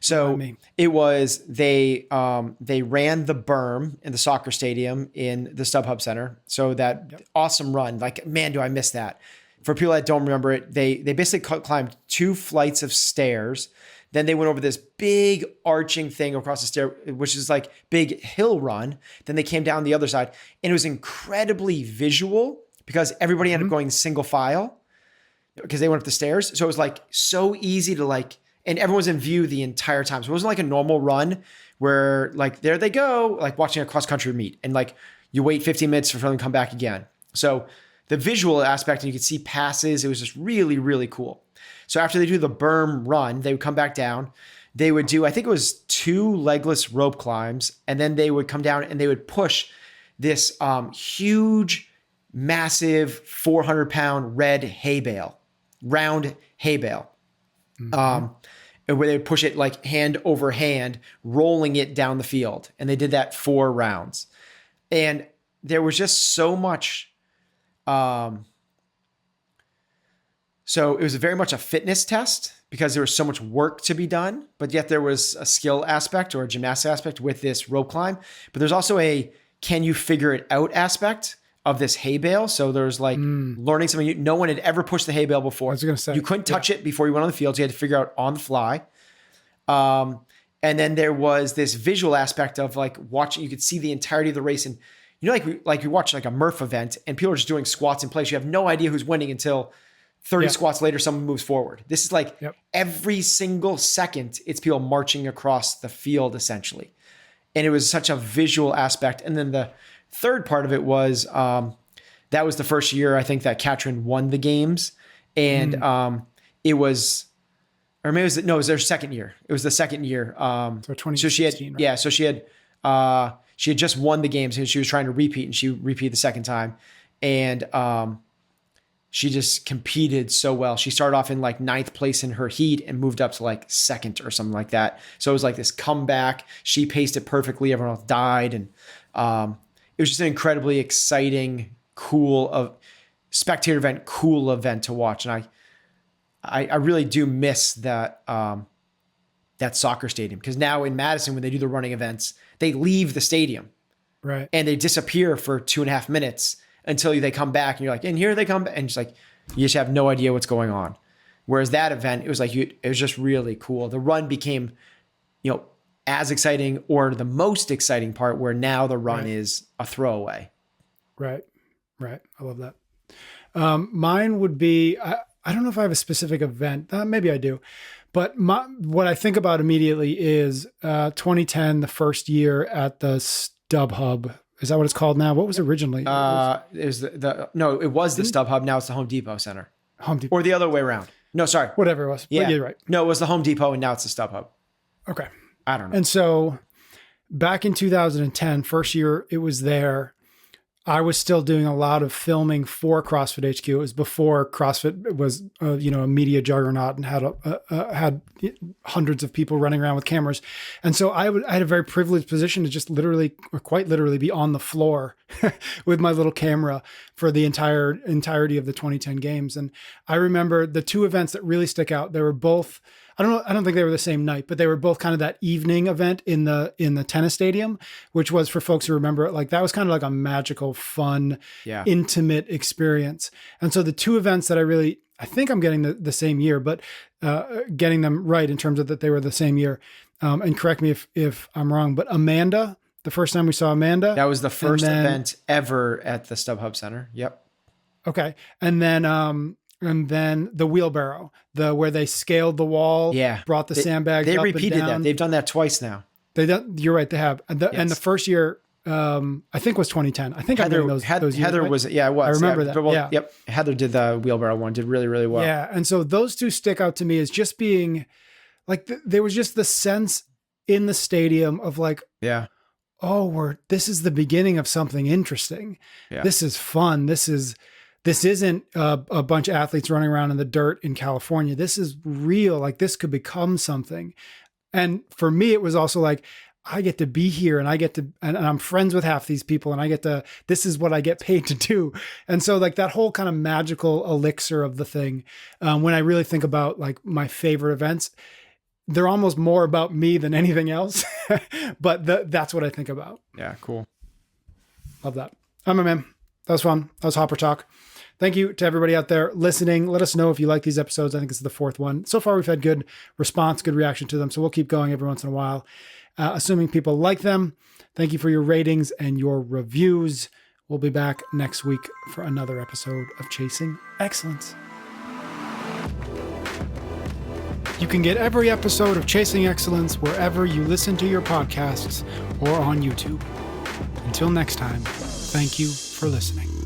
So it was, they ran the berm in the soccer stadium in the StubHub Center. So that awesome run, like, man, do I miss that. For people that don't remember it, they basically climbed 2 flights of stairs. Then they went over this big arching thing across the stair, which is like big hill run. Then they came down the other side, and it was incredibly visual because everybody ended up going single file because they went up the stairs. So it was like so easy to like, and everyone's in view the entire time. So it wasn't like a normal run where like, there they go, like watching a cross country meet, and like you wait 15 minutes for them to come back again. So the visual aspect, and you could see passes. It was just really, really cool. So after they do the berm run, they would come back down. They would do, I think it was 2 legless rope climbs. And then they would come down and they would push this huge, massive 400-pound red hay bale, round hay bale. And where they would push it like hand over hand, rolling it down the field. And they did that 4 rounds. And there was just so much. So it was very much a fitness test because there was so much work to be done, but yet there was a skill aspect or a gymnastic aspect with this rope climb. But there's also a can you figure it out aspect of this hay bale. So there's like learning something. No one had ever pushed the hay bale before. I was going to say. You couldn't touch it before you went on the field. So you had to figure out on the fly. And then there was this visual aspect of like watching, you could see the entirety of the race. And you know, like you watch like a Murph event and people are just doing squats in place. You have no idea who's winning until 30 squats later, someone moves forward. This is like every single second, it's people marching across the field essentially. And it was such a visual aspect. And then the third part of it was, that was the first year I think that Katrin won the games. And it was, or maybe it was their second year. It was the second year. So 2016, so she had, right? Yeah. So she had just won the games and she was trying to repeat, and she repeated the second time. And, she just competed so well. She started off in like 9th place in her heat and moved up to like 2nd or something like that. So it was like this comeback. She paced it perfectly. Everyone else died. And it was just an incredibly exciting, cool spectator event, cool event to watch. And I really do miss that soccer stadium, because now in Madison, when they do the running events, they leave the stadium, right? And they disappear for 2.5 minutes until they come back, and you're like, and here they come, and just like you just have no idea what's going on. Whereas that event, it was like it was just really cool. The run became, as exciting, or the most exciting part, where now the run is a throwaway. Right. I love that. Mine would be, I don't know if I have a specific event. Maybe I do. But what I think about immediately is 2010, the first year at the StubHub. Is that what it's called now? What was it originally? It was it was the StubHub. Now it's the Home Depot Center. Home Depot. Or the other way around. No, sorry. Whatever it was. Yeah, but you're right. No, it was the Home Depot, and now it's the StubHub. Okay. I don't know. And so back in 2010, first year it was there, I was still doing a lot of filming for CrossFit HQ. It was before CrossFit was, a media juggernaut and had hundreds of people running around with cameras. And so I had a very privileged position to just quite literally be on the floor with my little camera for the entirety of the 2010 games. And I remember the 2 events that really stick out. They were both, I don't think they were the same night, but they were both kind of that evening event in the tennis stadium, which was, for folks who remember it, like that was kind of like a magical, fun, intimate experience. And so the 2 events that I think I'm getting the same year, but getting them right in terms of that they were the same year. And correct me if I'm wrong, but Amanda, the first time we saw Amanda. That was the first event ever at the StubHub Center. Yep. Okay. And then the wheelbarrow, where they scaled the wall, brought the sandbags up and down. They repeated that. They've done that twice now. You're right, they have. And the first year, I think was 2010. I think Heather, I'm doing those years, Heather right? was, it was. I remember that. Yep. Heather did the wheelbarrow one, did really, really well. Yeah. And so those 2 stick out to me as just being like, there was just the sense in the stadium of like, this is the beginning of something interesting. Yeah. This is fun. This isn't a bunch of athletes running around in the dirt in California. This is real. Like this could become something. And for me, it was also like, I get to be here and and I'm friends with half these people and this is what I get paid to do. And so like that whole kind of magical elixir of the thing, when I really think about like my favorite events, they're almost more about me than anything else, but that's what I think about. Yeah. Cool. Love that. I'm a man. That was fun. That was HopperTalk. Thank you to everybody out there listening. Let us know if you like these episodes. I think this is the 4th one. So far, we've had good response, good reaction to them. So we'll keep going every once in a while, assuming people like them. Thank you for your ratings and your reviews. We'll be back next week for another episode of Chasing Excellence. You can get every episode of Chasing Excellence wherever you listen to your podcasts or on YouTube. Until next time, thank you for listening.